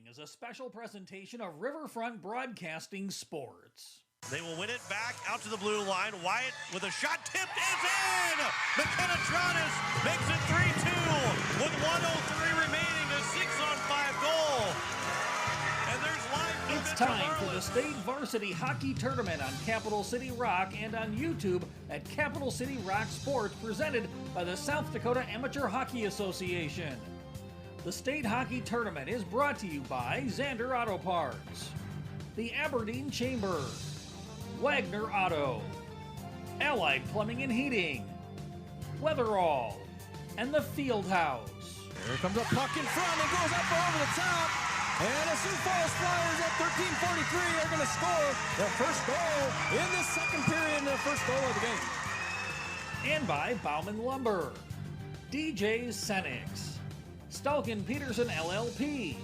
is a special presentation of Riverfront Broadcasting Sports. They will win it back out to the blue line. Wyatt with a shot tipped is in! McKenna Tronis makes it 3-2 with 1:03 remaining, a 6-on-5 goal. And there's live movement. It's time for the State Varsity Hockey Tournament on Capital City Rock and on YouTube at Capital City Rock Sports, presented by the South Dakota Amateur Hockey Association. The State Hockey Tournament is brought to you by Xander Auto Parts, the Aberdeen Chamber, Wagner Auto, Allied Plumbing and Heating, Weatherall, and the Field House. Here comes a puck in front and goes up over the top. And the Sioux Falls Flyers at 13:43 are going to score their first goal in this second period and their first goal of the game. And by Bauman Lumber, DJ's Senix, Stalkin Peterson LLP,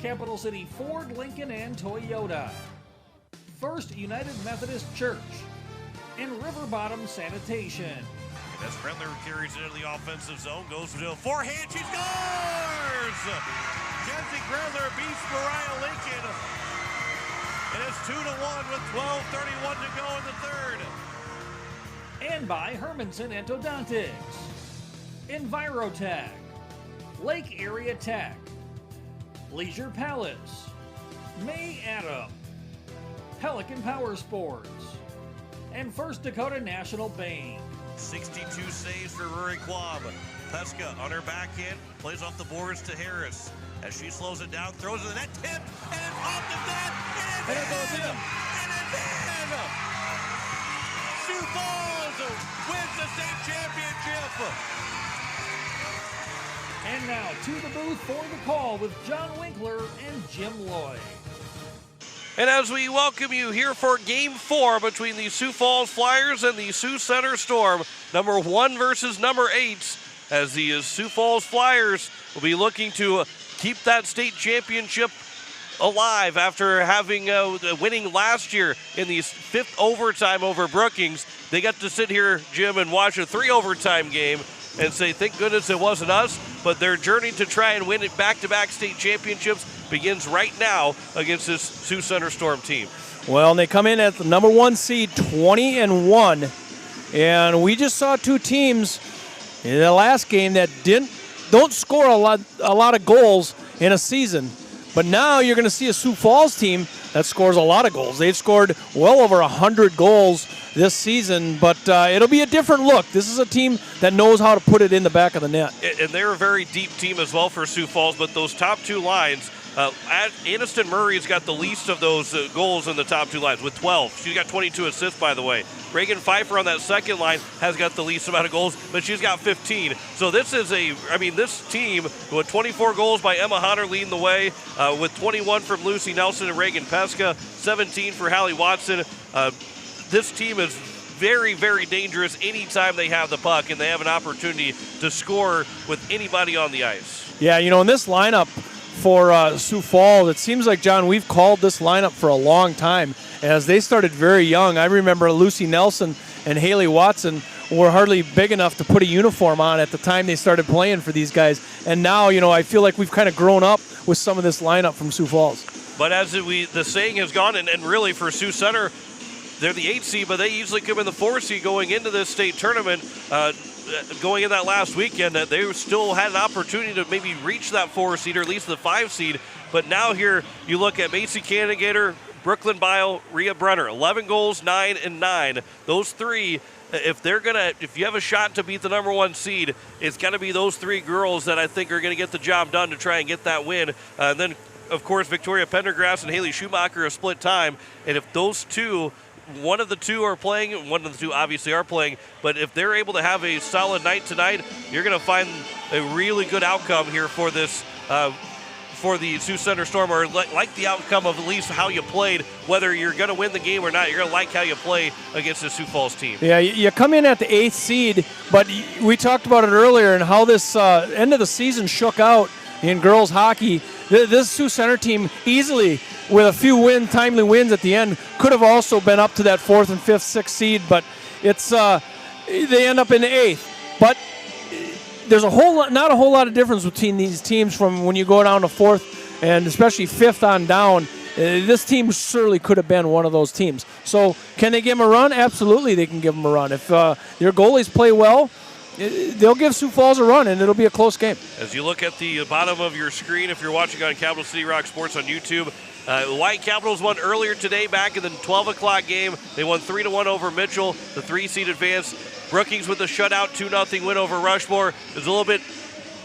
Capital City Ford, Lincoln, and Toyota, First United Methodist Church, and River Bottom Sanitation. And as Brentler carries it into the offensive zone, goes to a forehand, she scores! Kenzie Brentler beats Mariah Lincoln. And it's 2-1 with 12:31 to go in the third. And by Hermanson Endodontics, Envirotech, Lake Area Tech, Leisure Palace, May Adam, Pelican Power Sports, and First Dakota National Bank. 62 saves for Rory Quab. Pesca on her backhand, plays off the boards to Harris. As she slows it down, throws it in the net, tip, and it's off the net, and it goes in. And it's in! Sioux Falls wins the state championship. And now to the booth for the call with John Winkler and Jim Lloyd. And as we welcome you here for Game 4 between the Sioux Falls Flyers and the Sioux Center Storm, number 1 versus number 8, as the Sioux Falls Flyers will be looking to keep that state championship alive after having winning last year in the 5th overtime over Brookings. They got to sit here, Jim, and watch a 3-overtime game and say, thank goodness it wasn't us, but their journey to try and win it back-to-back state championships begins right now against this Sioux Center Storm team. Well, they come in at the number 1 seed, 20-1, and we just saw two teams in the last game that don't score a lot of goals in a season. But now you're going to see a Sioux Falls team that scores a lot of goals. They've scored well over 100 goals this season, but it'll be a different look. This is a team that knows how to put it in the back of the net. And they're a very deep team as well for Sioux Falls, but those top two lines, Aniston Murray's got the least of those goals in the top two lines with 12. She's got 22 assists, by the way. Reagan Pfeiffer on that second line has got the least amount of goals, but she's got 15. So this is this team with 24 goals by Emma Hunter leading the way, with 21 from Lucy Nelson and Reagan Pesca, 17 for Hallie Watson. This team is very, very dangerous anytime they have the puck and they have an opportunity to score with anybody on the ice. Yeah, in this lineup for Sioux Falls, it seems like, John, we've called this lineup for a long time as they started very young. I remember Lucy Nelson and Haley Watson were hardly big enough to put a uniform on at the time they started playing for these guys. And now, I feel like we've kind of grown up with some of this lineup from Sioux Falls. But as the saying has gone, and really for Sioux Center, they're the 8th seed, but they easily come in the 4th seed going into this state tournament. Going in that last weekend, they still had an opportunity to maybe reach that 4th seed or at least the 5th seed. But now here you look at Macy Candigator, Brooklyn Bile, Rhea Brenner, 11 goals, 9 and 9. Those three, if you have a shot to beat the number 1 seed, it's got to be those 3 girls that I think are going to get the job done to try and get that win. And then, of course, Victoria Pendergrass and Haley Schumacher have split time. And if those two, one of the two are playing, one of the two obviously are playing, but if they're able to have a solid night tonight, you're going to find a really good outcome here for this, for the Sioux Center Storm, or like the outcome of at least how you played. Whether you're going to win the game or not, you're going to like how you play against the Sioux Falls team. Yeah, you come in at the 8th seed, but we talked about it earlier and how this end of the season shook out in girls hockey. This Sioux Center team easily, with a few timely wins at the end, could have also been up to that 4th and 5th, 6th seed, but it's they end up in the 8th. But there's not a whole lot of difference between these teams from when you go down to 4th and especially 5th on down, this team surely could have been one of those teams. So can they give them a run? Absolutely, they can give them a run. If their goalies play well, they'll give Sioux Falls a run, and it'll be a close game. As you look at the bottom of your screen, if you're watching on Capital City Rock Sports on YouTube, the White Capitals won earlier today back in the 12 o'clock game. They won 3-1 over Mitchell, the 3-seed advance. Brookings with a shutout 2-0 win over Rushmore. It's a little bit,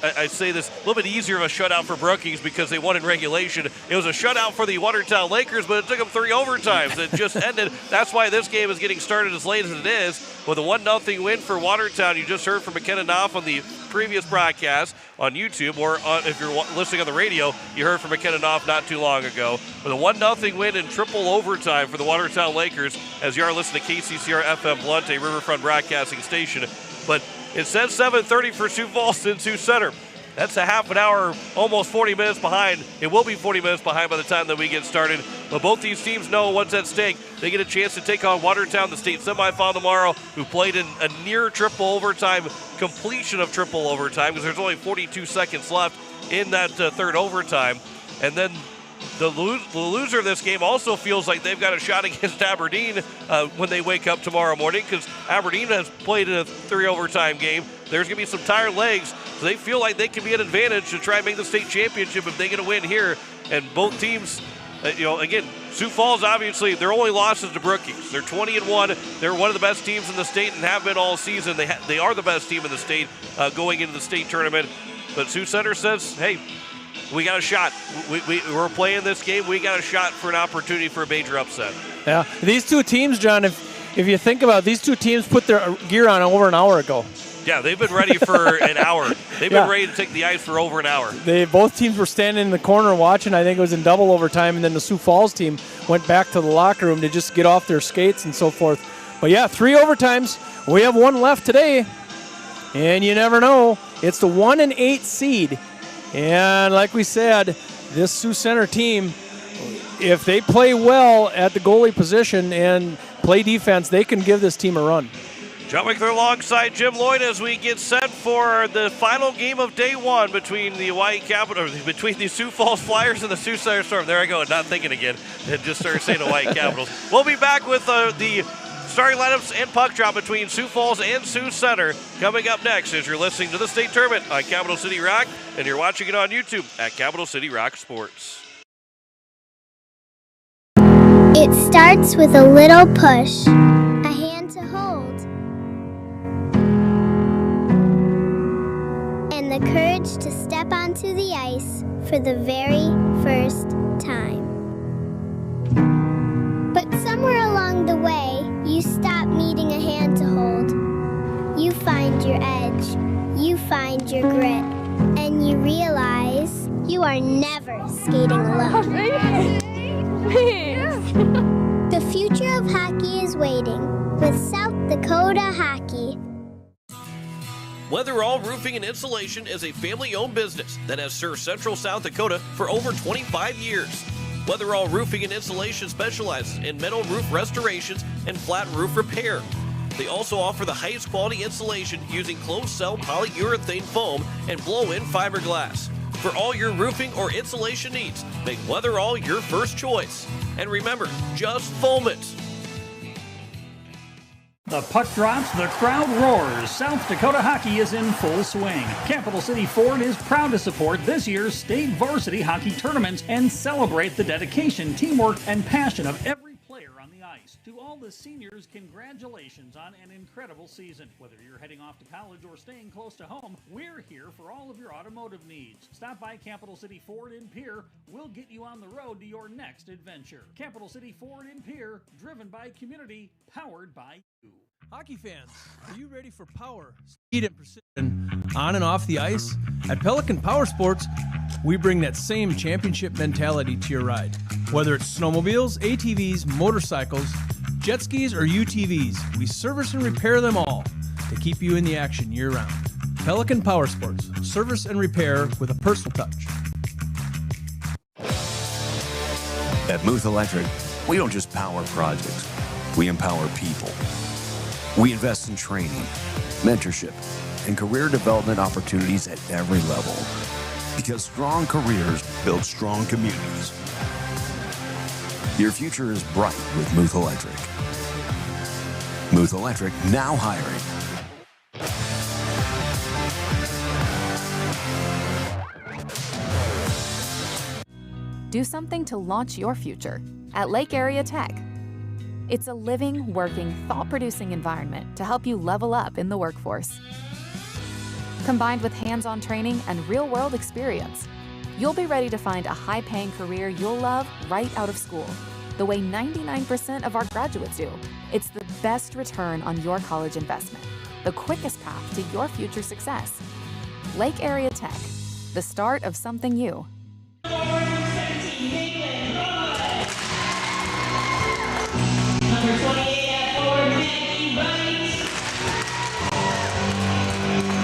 I say this, a little bit easier of a shutout for Brookings because they won in regulation. It was a shutout for the Watertown Lakers, but it took them 3 overtimes. It just ended. That's why this game is getting started as late as it is. With a 1-0 win for Watertown, you just heard from McKenna Knopf on the previous broadcast on YouTube, or if you're listening on the radio, you heard from McKenna Knopf not too long ago. With a 1-0 win in triple overtime for the Watertown Lakers, as you are listening to KCCR FM Blunt, a Riverfront broadcasting station. But it says 7:30 for Sioux Falls in Sioux Center. That's a half an hour, almost 40 minutes behind. It will be 40 minutes behind by the time that we get started. But both these teams know what's at stake. They get a chance to take on Watertown, the state semifinal tomorrow, who played in a near triple overtime, completion of triple overtime, because there's only 42 seconds left in that third overtime. And then the loser of this game also feels like they've got a shot against Aberdeen when they wake up tomorrow morning, because Aberdeen has played in a 3 overtime game. There's going to be some tired legs, so they feel like they can be at advantage to try and make the state championship if they get a win here. And both teams, again, Sioux Falls, obviously, their only loss is to Brookings. They're 20-1. They're one of the best teams in the state and have been all season. They are the best team in the state going into the state tournament. But Sioux Center says, hey, we got a shot. We're playing this game. We got a shot for an opportunity for a major upset. Yeah, these two teams, John, if you think about it, these two teams put their gear on over an hour ago. Yeah, they've been ready for an hour. They've been ready to take the ice for over an hour. Both teams were standing in the corner watching. I think it was in double overtime, and then the Sioux Falls team went back to the locker room to just get off their skates and so forth. But yeah, 3 overtimes. We have 1 left today, and you never know. It's the 1 and 8 seed. And like we said, this Sioux Center team, if they play well at the goalie position and play defense, they can give this team a run. John Wickler alongside Jim Lloyd as we get set for the final game of day 1 between the between the Sioux Falls Flyers and the Sioux Center Storm. There I go, not thinking again, and just started saying the White Capitals. We'll be back with the starting lineups and puck drop between Sioux Falls and Sioux Center coming up next as you're listening to the state tournament on Capital City Rock, and you're watching it on YouTube at Capital City Rock Sports. It starts with a little push, a hand to hold, and the courage to step onto the ice for the very first time. But somewhere along the way, you stop needing a hand to hold. You find your edge, you find your grit, and you realize you are never skating alone. The future of hockey is waiting with South Dakota Hockey. Weatherall Roofing and Insulation is a family-owned business that has served Central South Dakota for over 25 years. Weatherall Roofing and Insulation specializes in metal roof restorations and flat roof repair. They also offer the highest quality insulation using closed-cell polyurethane foam and blow-in fiberglass. For all your roofing or insulation needs, make Weatherall your first choice. And remember, just foam it. The puck drops, the crowd roars. South Dakota hockey is in full swing. Capital City Ford is proud to support this year's state varsity hockey tournaments and celebrate the dedication, teamwork, and passion of every player on the ice. To all the seniors, congratulations on an incredible season. Whether you're heading off to college or staying close to home, we're here for all of your automotive needs. Stop by Capital City Ford in Pierre. We'll get you on the road to your next adventure. Capital City Ford in Pierre, driven by community, powered by you. Hockey fans, are you ready for power, speed, and precision on and off the ice? At Pelican Power Sports, we bring that same championship mentality to your ride. Whether it's snowmobiles, ATVs, motorcycles, jet skis, or UTVs, we service and repair them all to keep you in the action year-round. Pelican Power Sports, service and repair with a personal touch. At Muth Electric, we don't just power projects, we empower people. We invest in training, mentorship, and career development opportunities at every level. Because strong careers build strong communities. Your future is bright with Muth Electric. Muth Electric now hiring. Do something to launch your future at Lake Area Tech. It's a living, working, thought-producing environment to help you level up in the workforce. Combined with hands-on training and real-world experience, you'll be ready to find a high-paying career you'll love right out of school, the way 99% of our graduates do. It's the best return on your college investment, the quickest path to your future success. Lake Area Tech, the start of something new. Number 28 at forward, Maggie Wright.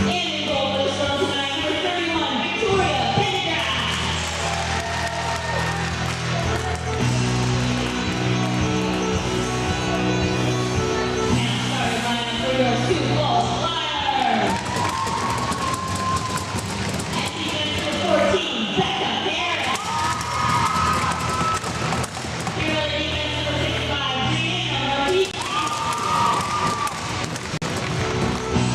And in goal for the Storm tonight, number 31, Victoria Pendergrass. And starting line for your Sioux Falls Flyers. At defense number 14, Becca Harris. Your other defense number 65,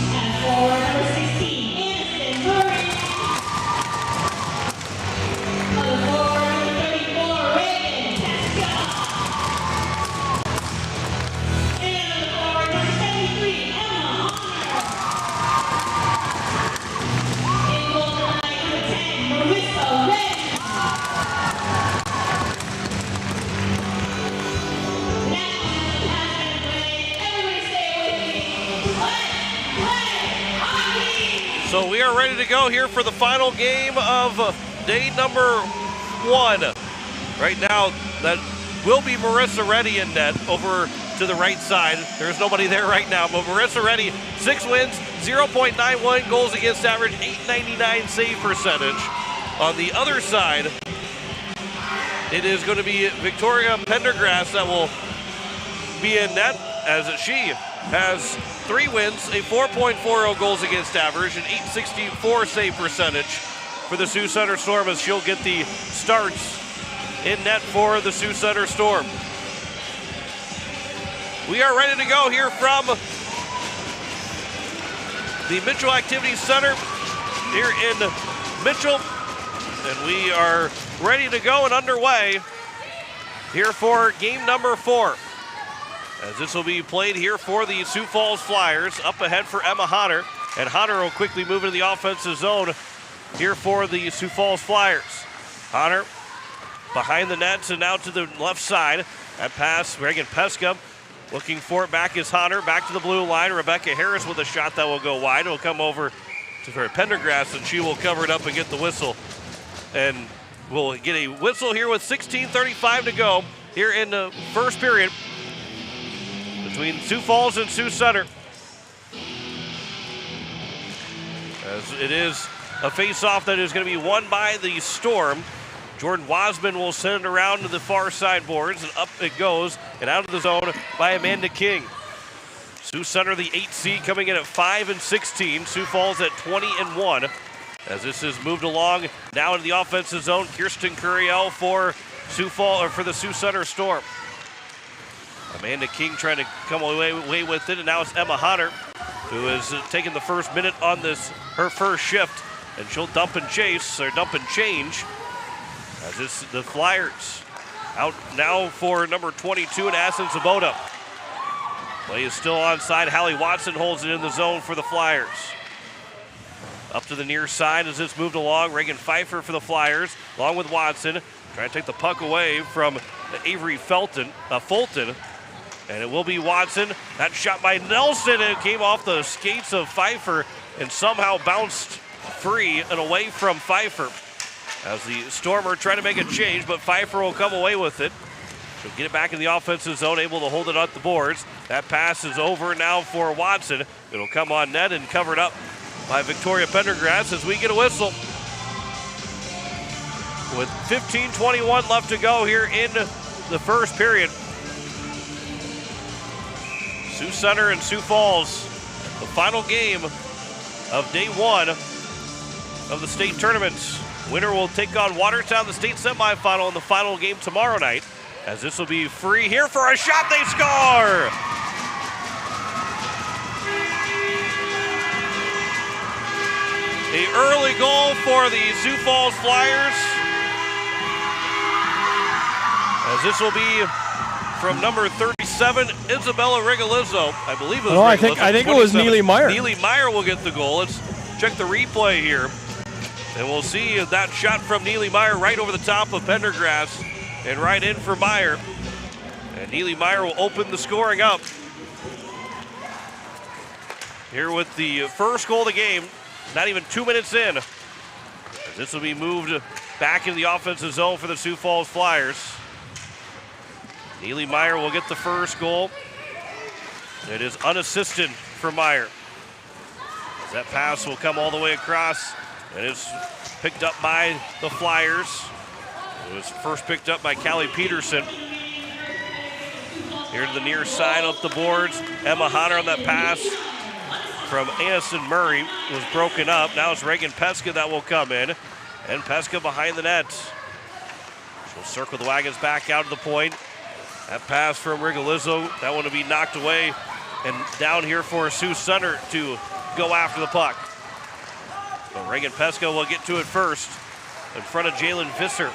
and forward number 16, Aniston Murray. On the forward number 34, Reagan Pesca. And on the forward number 73, Emma Honor. In goal tonight, number 10, Marissa Redden. So we are ready to go here for the final game of day number 1. Right now, that will be Marissa Reddy in net over to the right side. There's nobody there right now, but Marissa Reddy, 6 wins, 0.91 goals against average, 899 save percentage. On the other side, it is going to be Victoria Pendergrass that will be in net, as she has 3 wins, a 4.40 goals against average, an 864 save percentage for the Sioux Center Storm, as she'll get the starts in net for the Sioux Center Storm. We are ready to go here from the Mitchell Activity Center here in Mitchell, and we are ready to go and underway here for game number 4. As this will be played here for the Sioux Falls Flyers. Up ahead for Emma Honor, and Honor will quickly move into the offensive zone here for the Sioux Falls Flyers. Honor behind the nets and out to the left side. That pass, Reagan Pesca looking for it back is Honor. Back to the blue line, Rebecca Harris with a shot that will go wide. It will come over to Pendergrass, and she will cover it up and get the whistle. And we'll get a whistle here with 16:35 to go here in the first period between Sioux Falls and Sioux Center. As it is a face-off that is going to be won by the Storm. Jordan Wasman will send it around to the far side boards, and up it goes and out of the zone by Amanda King. Sioux Center, the 8th seed, coming in at 5-16. Sioux Falls at 20-1. As this is moved along now into the offensive zone, Kirsten Curiel for the Sioux Center Storm. Amanda King trying to come away with it, and now it's Emma Honor, who is taking the first minute on her first shift, and she'll dump and change. As it's the Flyers out now for number 22 at Assen Sabota. Play is still onside. Hallie Watson holds it in the zone for the Flyers. Up to the near side as it's moved along. Reagan Pfeiffer for the Flyers, along with Watson, trying to take the puck away from Avery Fulton. And it will be Watson. That shot by Nelson, and it came off the skates of Pfeiffer and somehow bounced free and away from Pfeiffer. As the Storm are trying to make a change, but Pfeiffer will come away with it. She'll get it back in the offensive zone, able to hold it at the boards. That pass is over now for Watson. It'll come on net and covered up by Victoria Pendergrass as we get a whistle. With 15:21 left to go here in the first period. Sioux Center and Sioux Falls, the final game of day 1 of the state tournaments. Winner will take on Watertown, the state semifinal, in the final game tomorrow night, as this will be free here for a shot. They score! The early goal for the Sioux Falls Flyers, as this will be from number 37, Isabella Rigolizzo. I believe it was Rigolizzo. I think it was Neely Meyer. Neely Meyer will get the goal. Let's check the replay here. And we'll see that shot from Neely Meyer right over the top of Pendergrass and right in for Meyer. And Neely Meyer will open the scoring up. Here with the first goal of the game, not even 2 minutes in. This will be moved back into the offensive zone for the Sioux Falls Flyers. Neely Meyer will get the first goal. It is unassisted for Meyer. That pass will come all the way across, and it's picked up by the Flyers. It was first picked up by Callie Peterson. Here to the near side up the boards. Emma Honner on that pass from Aniston Murray was broken up. Now it's Reagan Pesca that will come in, and Pesca behind the net. She'll circle the wagons back out to the point. That pass from Rigolizzo, that one will be knocked away, and down here for Sioux Center to go after the puck. But Reagan Pesca will get to it first in front of Jalen Visser.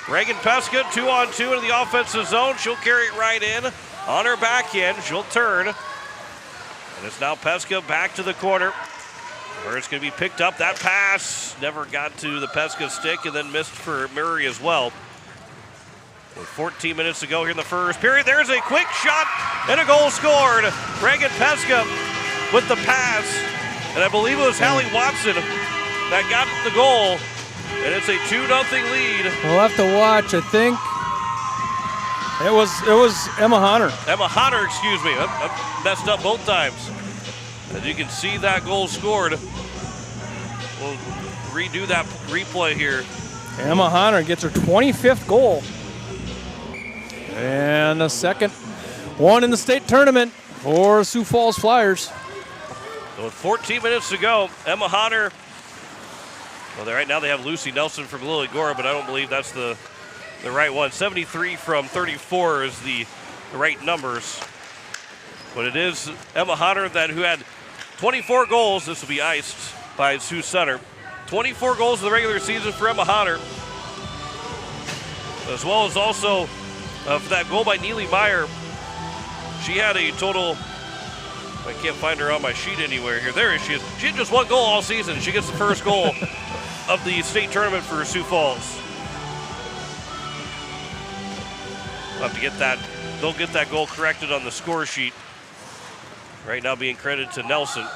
Reagan Pesca 2-on-2 into the offensive zone. She'll carry it right in. On her back end, she'll turn. And it's now Pesca back to the corner, where it's going to be picked up. That pass never got to the Pesca stick, and then missed for Murray as well. With 14 minutes to go here in the first period, there's a quick shot and a goal scored. Reagan Pesca with the pass, and I believe it was Hallie Watson that got the goal, and it's a 2-0 lead. We'll have to watch. I think it was Emma Honner. Emma Honner, excuse me. I messed up both times. As you can see that goal scored. We'll redo that replay here. Emma Honner gets her 25th goal. And the second one in the state tournament for Sioux Falls Flyers. So with 14 minutes to go, Emma Honner, well, right now they have Lucy Nelson from Lily Gora, but I don't believe that's the right one. 73 from 34 is the right numbers. But it is Emma Honner who had 24 goals. This will be iced by Sioux Center. 24 goals in the regular season for Emma Honner, as well as also for that goal by Neely Meyer. She had a total, I can't find her on my sheet anywhere here. There she is. She had just one goal all season. She gets the first goal of the state tournament for Sioux Falls. We'll have to get that. They'll get that goal corrected on the score sheet. Right now being credited to Nelson.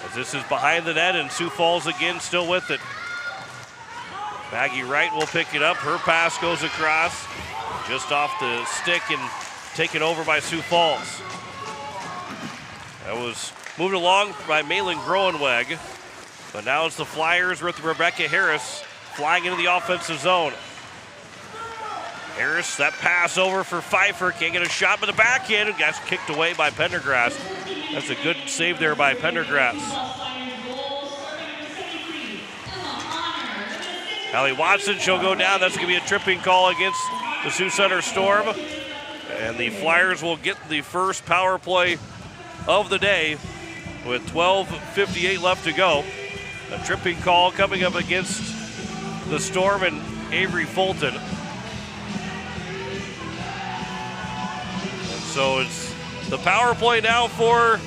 As this is behind the net, and Sioux Falls again still with it. Maggie Wright will pick it up. Her pass goes across, just off the stick and taken over by Sioux Falls. That was moved along by Malin Groenweg, but now it's the Flyers with Rebecca Harris flying into the offensive zone. Harris, that pass over for Pfeiffer, can't get a shot, but the backhand gets kicked away by Pendergrass. That's a good save there by Pendergrass. Hallie Watson, she'll go down. That's going to be a tripping call against the Sioux Center Storm. And the Flyers will get the first power play of the day with 12:58 left to go. A tripping call coming up against the Storm and Avery Fulton. And so it's the power play now for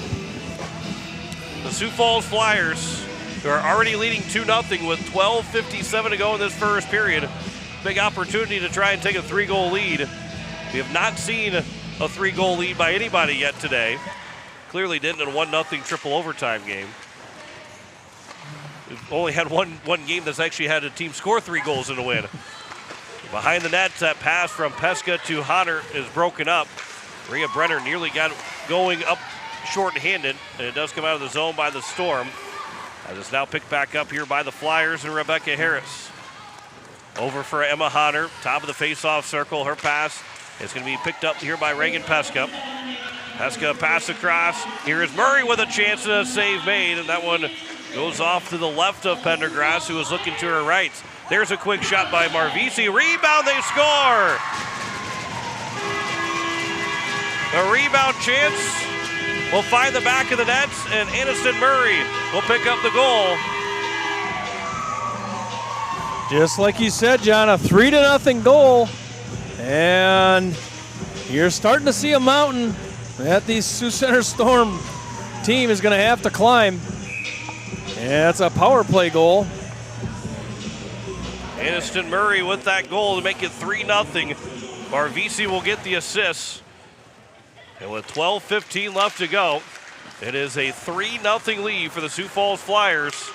the Sioux Falls Flyers, who are already leading 2-0 with 12:57 to go in this first period. Big opportunity to try and take a 3-goal lead. We have not seen a 3-goal lead by anybody yet today. Clearly didn't in a 1-0 triple overtime game. We've only had one game that's actually had a team score 3 goals in a win. Behind the net, that pass from Pesca to Honner is broken up. Rhea Brenner nearly got going up short-handed, and it does come out of the zone by the Storm. As it's now picked back up here by the Flyers and Rebecca Harris. Over for Emma Honner, top of the face-off circle. Her pass is going to be picked up here by Reagan Pesca. Pesca pass across. Here is Murray with a chance and a save made, and that one Goes off to the left of Pendergrass, who is looking to her right. There's a quick shot by Marvisi. Rebound, they score! A rebound chance will find the back of the net, and Aniston Murray will pick up the goal. Just like you said, John, a 3-0 goal. And you're starting to see a mountain that the Sioux Center Storm team is going to have to climb. And it's a power play goal. Aniston Murray with that goal to make it 3-0. Marvisi will get the assist. And with 12:15 left to go, it is a 3-0 lead for the Sioux Falls Flyers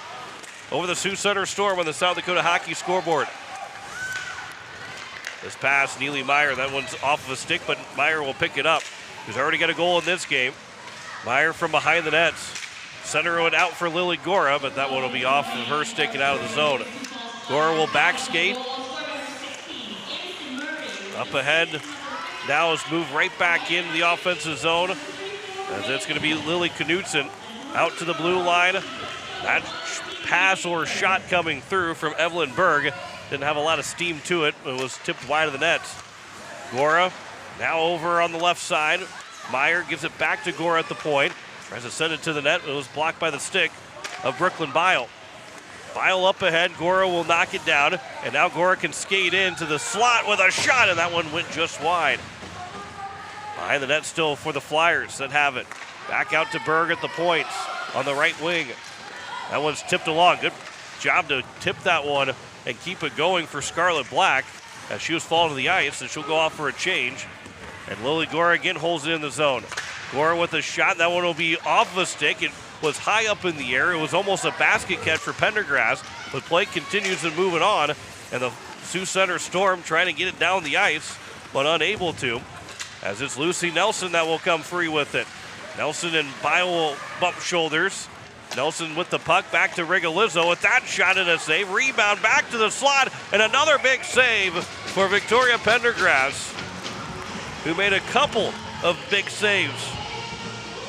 over the Sioux Center Storm on the South Dakota Hockey scoreboard. This pass, Neely Meyer, that one's off of a stick, but Meyer will pick it up. He's already got a goal in this game. Meyer from behind the net. Center it out for Lily Gora, but that one will be off of her stick and out of the zone. Gora will back skate. Up ahead. Now is moved right back into the offensive zone. As it's going to be Lily Knudsen out to the blue line. That pass or shot coming through from Evelyn Berg. Didn't have a lot of steam to it. It was tipped wide of the net. Gora now over on the left side. Meyer gives it back to Gora at the point. Tries to send it to the net. It was blocked by the stick of Brooklyn Bile. Bile up ahead. Gora will knock it down. And now Gora can skate into the slot with a shot, and that one went just wide. Behind the net still for the Flyers that have it. Back out to Berg at the points on the right wing. That one's tipped along. Good job to tip that one and keep it going for Scarlett Black as she was falling to the ice, and she'll go off for a change. And Lily Gora again holds it in the zone. Gora with a shot. That one will be off of a stick. It was high up in the air. It was almost a basket catch for Pendergrass, but play continues and moving on. And the Sioux Center Storm trying to get it down the ice, but unable to. As it's Lucy Nelson that will come free with it. Nelson and Bile will bump shoulders. Nelson with the puck back to Rigolizzo with that shot and a save. Rebound back to the slot, and another big save for Victoria Pendergrass, who made a couple of big saves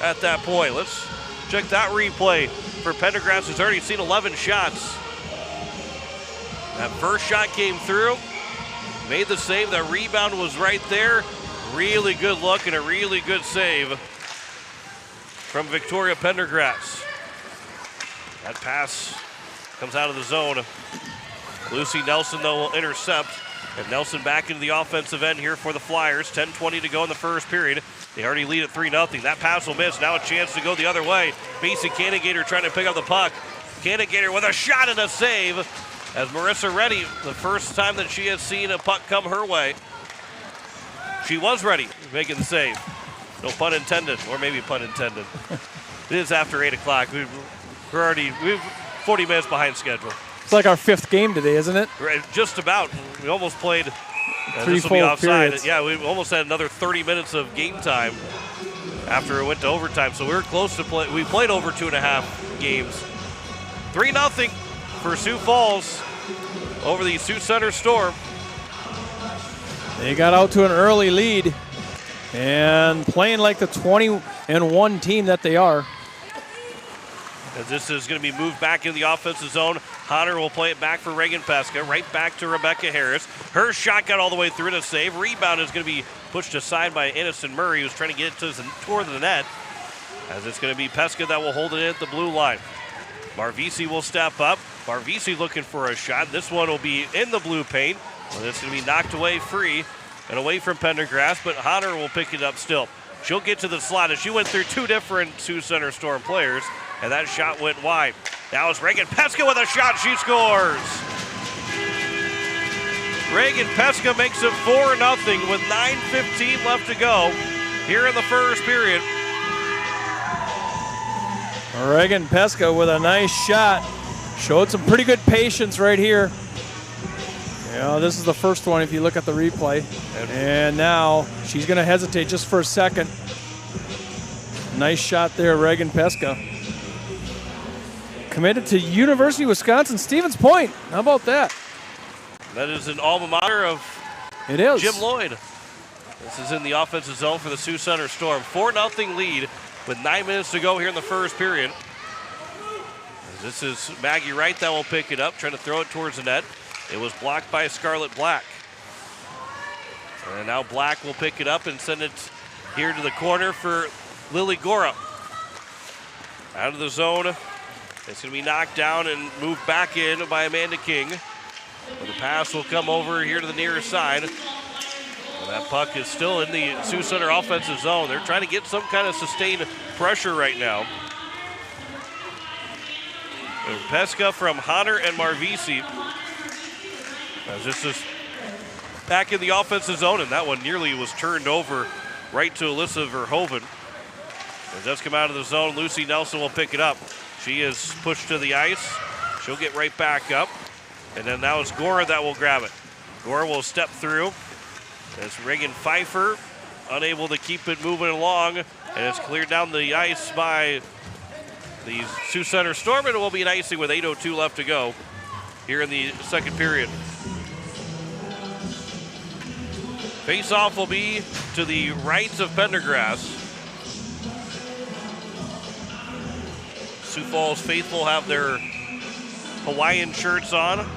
at that point. Let's check that replay for Pendergrass, who's already seen 11 shots. That first shot came through, made the save. That rebound was right there. Really good look and a really good save from Victoria Pendergrass. That pass comes out of the zone. Lucy Nelson, though, will intercept. And Nelson back into the offensive end here for the Flyers. 10:20 to go in the first period. They already lead at 3-0. That pass will miss. Now a chance to go the other way. Macy Cannigator trying to pick up the puck. Cannigator with a shot and a save. As Marissa Reddy, the first time that she has seen a puck come her way, she was ready, making the save. No pun intended, or maybe pun intended. It is after 8 o'clock. We're 40 minutes behind schedule. It's like our 5th game today, isn't it? Right, just about. We almost played. Three this will be full offside. periods. Yeah, we almost had another 30 minutes of game time after it went to overtime. So we were close to play. We played over 2.5 games. 3-0 for Sioux Falls over the Sioux Center Storm. They got out to an early lead and playing like the 20-1 team that they are. As this is going to be moved back in the offensive zone. Hodder will play it back for Reagan Pesca. Right back to Rebecca Harris. Her shot got all the way through to save. Rebound is going to be pushed aside by Aniston Murray, who's trying to get it toward the net. As it's going to be Pesca that will hold it in at the blue line. Marvisi will step up. Marvisi looking for a shot. This one will be in the blue paint. And it's going to be knocked away free and away from Pendergrass, but Hodder will pick it up still. She'll get to the slot as she went through 2 different Sioux Center Storm players, and that shot went wide. Now it's Reagan Pesca with a shot. She scores. Reagan Pesca makes it 4-0 with 9:15 left to go here in the first period. Reagan Pesca with a nice shot. Showed some pretty good patience right here. Yeah, this is the first one if you look at the replay. And now she's going to hesitate just for a second. Nice shot there, Reagan Pesca. Committed to University of Wisconsin-Stevens Point. How about that? That is an alma mater of It is. Jim Lloyd. This is in the offensive zone for the Sioux Center Storm. 4-0 lead with 9 minutes to go here in the first period. This is Maggie Wright that will pick it up, trying to throw it towards the net. It was blocked by Scarlett Black. And now Black will pick it up and send it here to the corner for Lily Gora. Out of the zone. It's going to be knocked down and moved back in by Amanda King. But the pass will come over here to the near side. And that puck is still in the Sioux Center offensive zone. They're trying to get some kind of sustained pressure right now. And Pesca from Hunter and Marvisi. As this is back in the offensive zone, and that one nearly was turned over right to Alyssa Verhoeven. As that's come out of the zone, Lucy Nelson will pick it up. She is pushed to the ice. She'll get right back up. And then now it's Gora that will grab it. Gora will step through. As Reagan Pfeiffer unable to keep it moving along. And it's cleared down the ice by the Sioux Center Storm. And it will be an icing with 8:02 left to go here in the second period. Face-off will be to the right of Pendergrass. Sioux Falls faithful have their Hawaiian shirts on.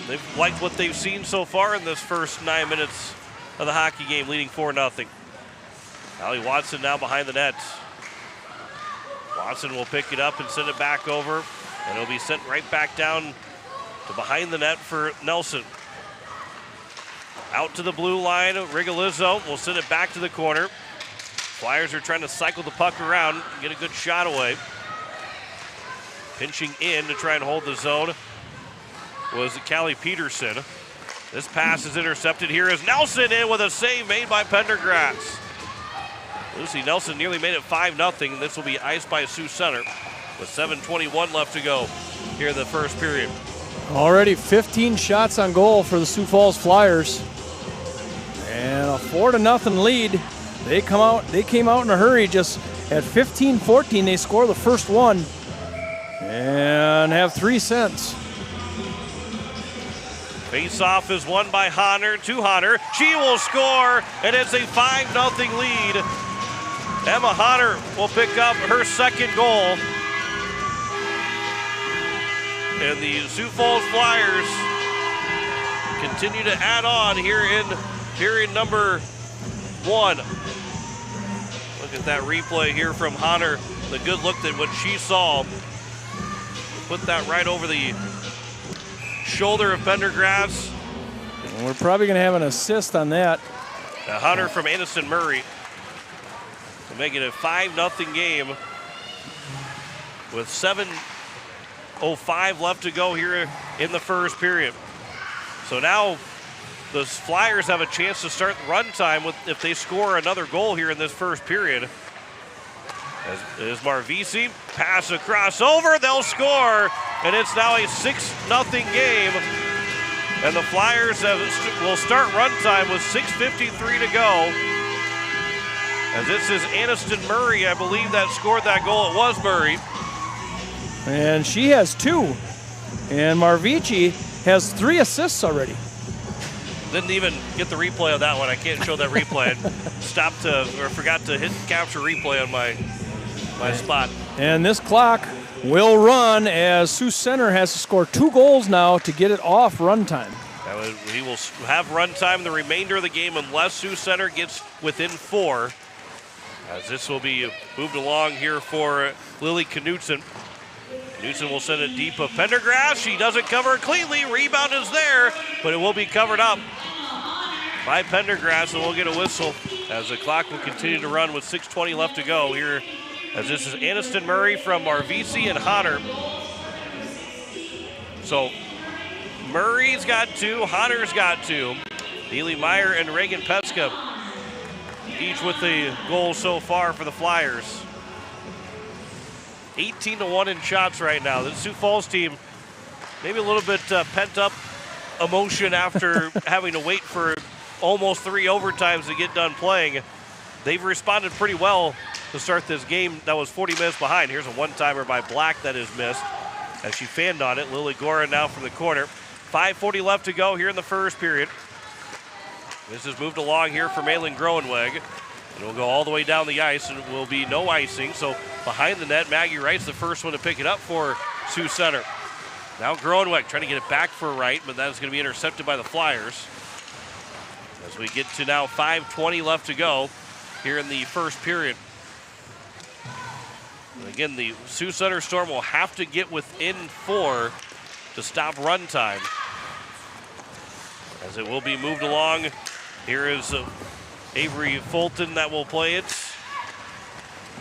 They've liked what they've seen so far in this first 9 minutes of the hockey game, leading 4-0. Allie Watson now behind the net. Watson will pick it up and send it back over, and it'll be sent right back down to behind the net for Nelson. Out to the blue line, Rigolizzo will send it back to the corner. Flyers are trying to cycle the puck around and get a good shot away. Pinching in to try and hold the zone was Callie Peterson. This pass is intercepted. Here is Nelson in with a save made by Pendergrass. Lucy Nelson nearly made it 5-0. This will be iced by Sioux Center with 7:21 left to go here in the first period. Already 15 shots on goal for the Sioux Falls Flyers. And a 4-0 lead. They came out in a hurry. Just at 15-14, they score the first one and have 3 cents. Face-off is won by Hunter to Hunter. She will score, and it's a 5-0 lead. Emma Hunter will pick up her second goal. And the Sioux Falls Flyers continue to add on here in period number 1. Look at that replay here from Hunter. The good look at what she saw. Put that right over the shoulder of Pendergrass. And we're probably going to have an assist on that. A Hunter from Aniston Murray to make it a 5-0 game with 7:05 left to go here in the first period. So now the Flyers have a chance to start run time if they score another goal here in this first period. As Marvisi pass across over, they'll score, and it's now a 6-0 game. And the Flyers will start run time with 6:53 to go. As this is Aniston Murray, I believe, that scored that goal. It was Murray. And she has 2. And Marvici has 3 assists already. Didn't even get the replay of that one. I can't show that replay. I forgot to hit capture replay on my spot. And this clock will run as Sioux Center has to score 2 goals now to get it off run time. He will have run time the remainder of the game unless Sioux Center gets within 4. As this will be moved along here for Lily Knutson. Knutson will send it deep of Pendergrass. She doesn't cover it cleanly. Rebound is there, but it will be covered up by Pendergrass, and we'll get a whistle as the clock will continue to run with 6:20 left to go here. As this is Aniston Murray from Marvisi and Hunter. So Murray's got 2, Hunter's got 2. Neely Meyer and Reagan Pesca each with the goal so far for the Flyers. 18-1 in shots right now. The Sioux Falls team maybe a little bit pent up emotion after having to wait for almost 3 overtimes to get done playing. They've responded pretty well to start this game that was 40 minutes behind. Here's a one-timer by Black that is missed as she fanned on it. Lily Gora now from the corner. 5:40 left to go here in the first period. This is moved along here for Malin Groenweg. It will go all the way down the ice, and it will be no icing. So behind the net. Maggie Wright's the first one to pick it up for Sioux Center. Now Groenweg trying to get it back for Wright, but that is going to be intercepted by the Flyers. As we get to now 5:20 left to go here in the first period. And again, the Sioux Center Storm will have to get within 4 to stop run time. As it will be moved along. Here is Avery Fulton that will play it.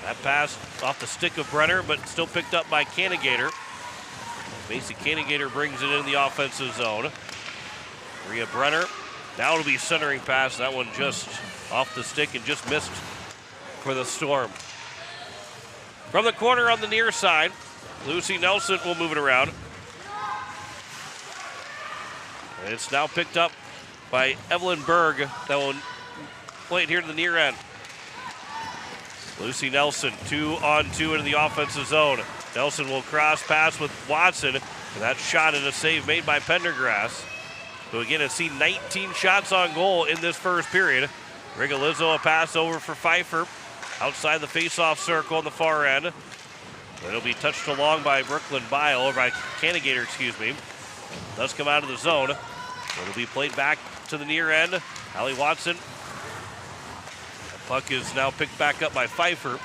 That pass off the stick of Brenner, but still picked up by Cannigator. Macy Cannigator brings it in the offensive zone. Maria Brenner. Now it'll be centering pass. That one just off the stick and just missed for the Storm. From the corner on the near side, Lucy Nelson will move it around. And it's now picked up by Evelyn Berg that will play it here to the near end. Lucy Nelson, 2-on-2 into the offensive zone. Nelson will cross pass with Watson, and that shot and a save made by Pendergrass. So again, it's seen 19 shots on goal in this first period. Rigolizzo a pass over for Pfeiffer. Outside the face-off circle on the far end. It'll be touched along by Brooklyn Bile, or by Cannigator, excuse me. Does come out of the zone. It'll be played back to the near end. Allie Watson. The puck is now picked back up by Pfeiffer.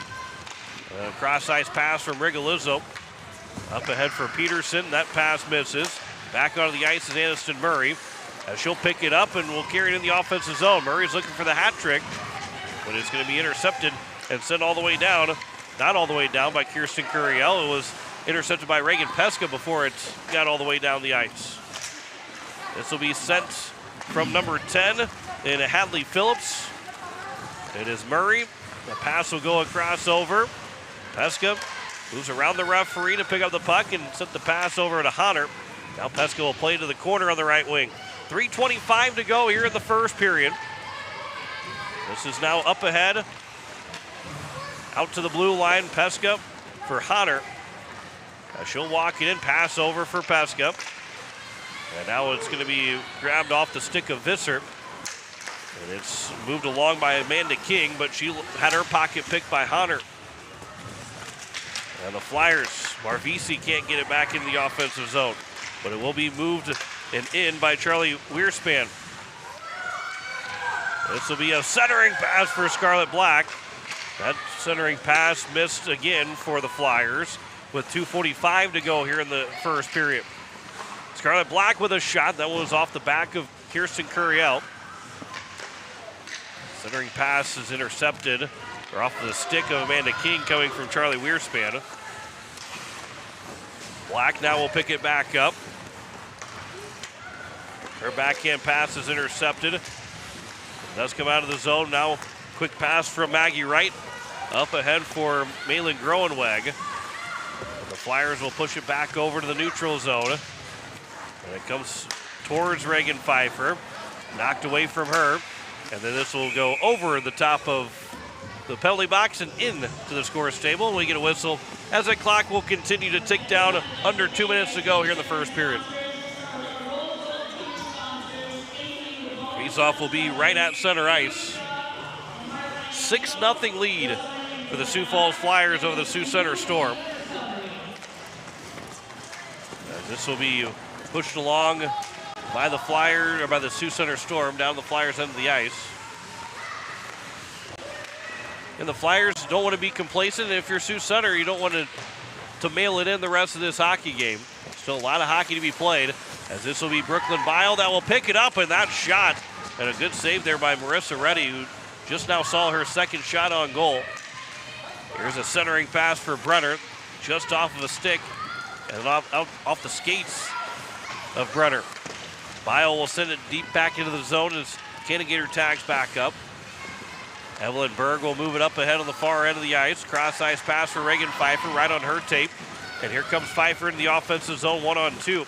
A cross-ice pass from Rigolizzo. Up ahead for Peterson. That pass misses. Back onto the ice is Aniston Murray. As she'll pick it up and will carry it in the offensive zone. Murray's looking for the hat trick, but it's going to be intercepted and sent all the way down. Not all the way down by Kirsten Curiel. It was intercepted by Reagan Pesca before it got all the way down the ice. This will be sent from number 10 in Hadley Phillips. It is Murray. The pass will go across over. Pesca moves around the referee to pick up the puck and sent the pass over to Hunter. Now Pesca will play to the corner on the right wing. 3:25 to go here in the first period. This is now up ahead. Out to the blue line, Pesca for Hunter. She'll walk it in, pass over for Pesca. And now it's going to be grabbed off the stick of Visser. And it's moved along by Amanda King, but she had her pocket picked by Hunter. And the Flyers, Marvisi can't get it back into the offensive zone. But it will be moved and in by Charlie Weerspan. This will be a centering pass for Scarlett Black. That centering pass missed again for the Flyers with 2:45 to go here in the first period. Scarlett Black with a shot. That was off the back of Kirsten Curiel. Centering pass is intercepted, or off the stick of Amanda King coming from Charlie Weerspan. Black now will pick it back up. Her backhand pass is intercepted. It does come out of the zone. Now quick pass from Maggie Wright. Up ahead for Malin Groenweg. The Flyers will push it back over to the neutral zone. And it comes towards Reagan Pfeiffer. Knocked away from her. And then this will go over the top of the penalty box and in to the scorer's table. We get a whistle as the clock will continue to tick down. Under 2 minutes to go here in the first period. Face-off will be right at center ice. 6-0 lead for the Sioux Falls Flyers over the Sioux Center Storm. And this will be pushed along by the Flyers, or by the Sioux Center Storm down the Flyers' end of the ice. And the Flyers don't want to be complacent. And if you're Sioux Center, you don't want to mail it in the rest of this hockey game. Still a lot of hockey to be played, as this will be Brooklyn Bile that will pick it up, and that shot, and a good save there by Marissa Reddy, who just now saw her second shot on goal. Here's a centering pass for Brenner, just off of a stick, and off the skates of Brenner. Bile will send it deep back into the zone as Cannigator tags back up. Evelyn Berg will move it up ahead on the far end of the ice. Cross-ice pass for Reagan Pfeiffer right on her tape. And here comes Pfeiffer in the offensive zone, 1-on-2.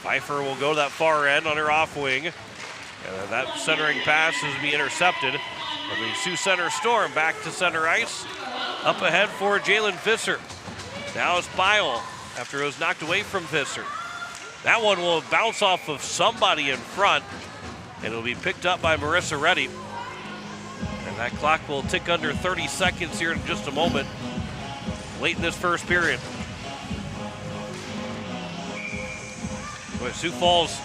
Pfeiffer will go to that far end on her off wing. And that centering pass is to be intercepted. And the Sioux Center Storm back to center ice. Up ahead for Jalen Visser. Now it's Bile after it was knocked away from Visser. That one will bounce off of somebody in front, and it'll be picked up by Marissa Reddy. And that clock will tick under 30 seconds here in just a moment. late in this first period. But Sioux Falls,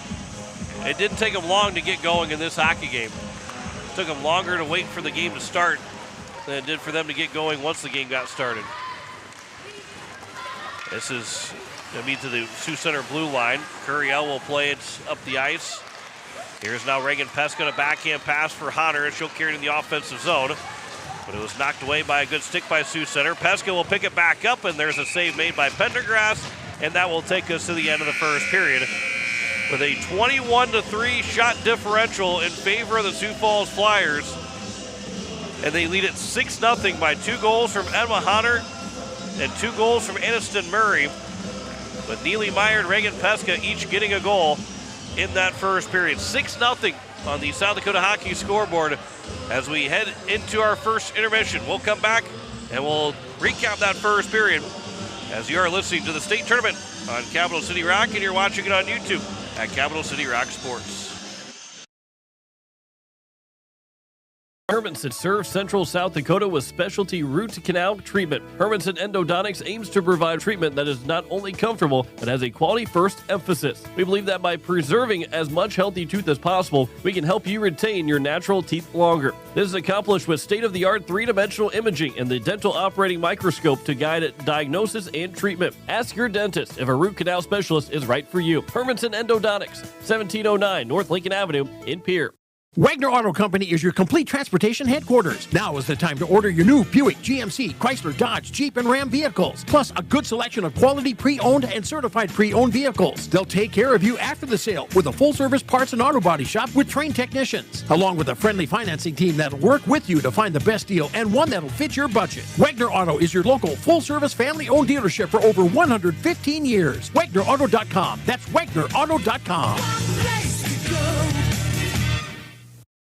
it didn't take them long to get going in this hockey game. It took them longer to wait for the game to start than it did for them to get going once the game got started. This is going to be to the Sioux Center blue line. Curiel will play it up the ice. Here's now Reagan Pesca, a backhand pass for Hunter, and she'll carry it in the offensive zone. But it was knocked away by a good stick by Sioux Center. Pesca will pick it back up, and there's a save made by Pendergrass, and that will take us to the end of the first period with a 21-3 shot differential in favor of the Sioux Falls Flyers. And they lead it 6-0 by 2 goals from Emma Hunter and 2 goals from Aniston Murray. But Neely Meyer and Reagan Pesca each getting a goal in that first period. 6-0 on the South Dakota Hockey scoreboard as we head into our first intermission. We'll come back and we'll recap that first period as you are listening to the state tournament on Capital City Rock, and you're watching it on YouTube at Capital City Rock Sports. Hermanson serves Central South Dakota with specialty root canal treatment. Hermanson Endodontics aims to provide treatment that is not only comfortable, but has a quality first emphasis. We believe that by preserving as much healthy tooth as possible, we can help you retain your natural teeth longer. This is accomplished with state-of-the-art three-dimensional imaging and the dental operating microscope to guide diagnosis and treatment. Ask your dentist if a root canal specialist is right for you. Hermanson Endodontics, 1709 North Lincoln Avenue in Pierre. Wagner Auto Company is your complete transportation headquarters. Now is the time to order your new Buick, GMC, Chrysler, Dodge, Jeep, and Ram vehicles, plus a good selection of quality pre-owned and certified pre-owned vehicles. They'll take care of you after the sale with a full-service parts and auto body shop with trained technicians, along with a friendly financing team that'll work with you to find the best deal and one that'll fit your budget. Wagner Auto is your local full-service family-owned dealership for over 115 years. WagnerAuto.com. That's WagnerAuto.com.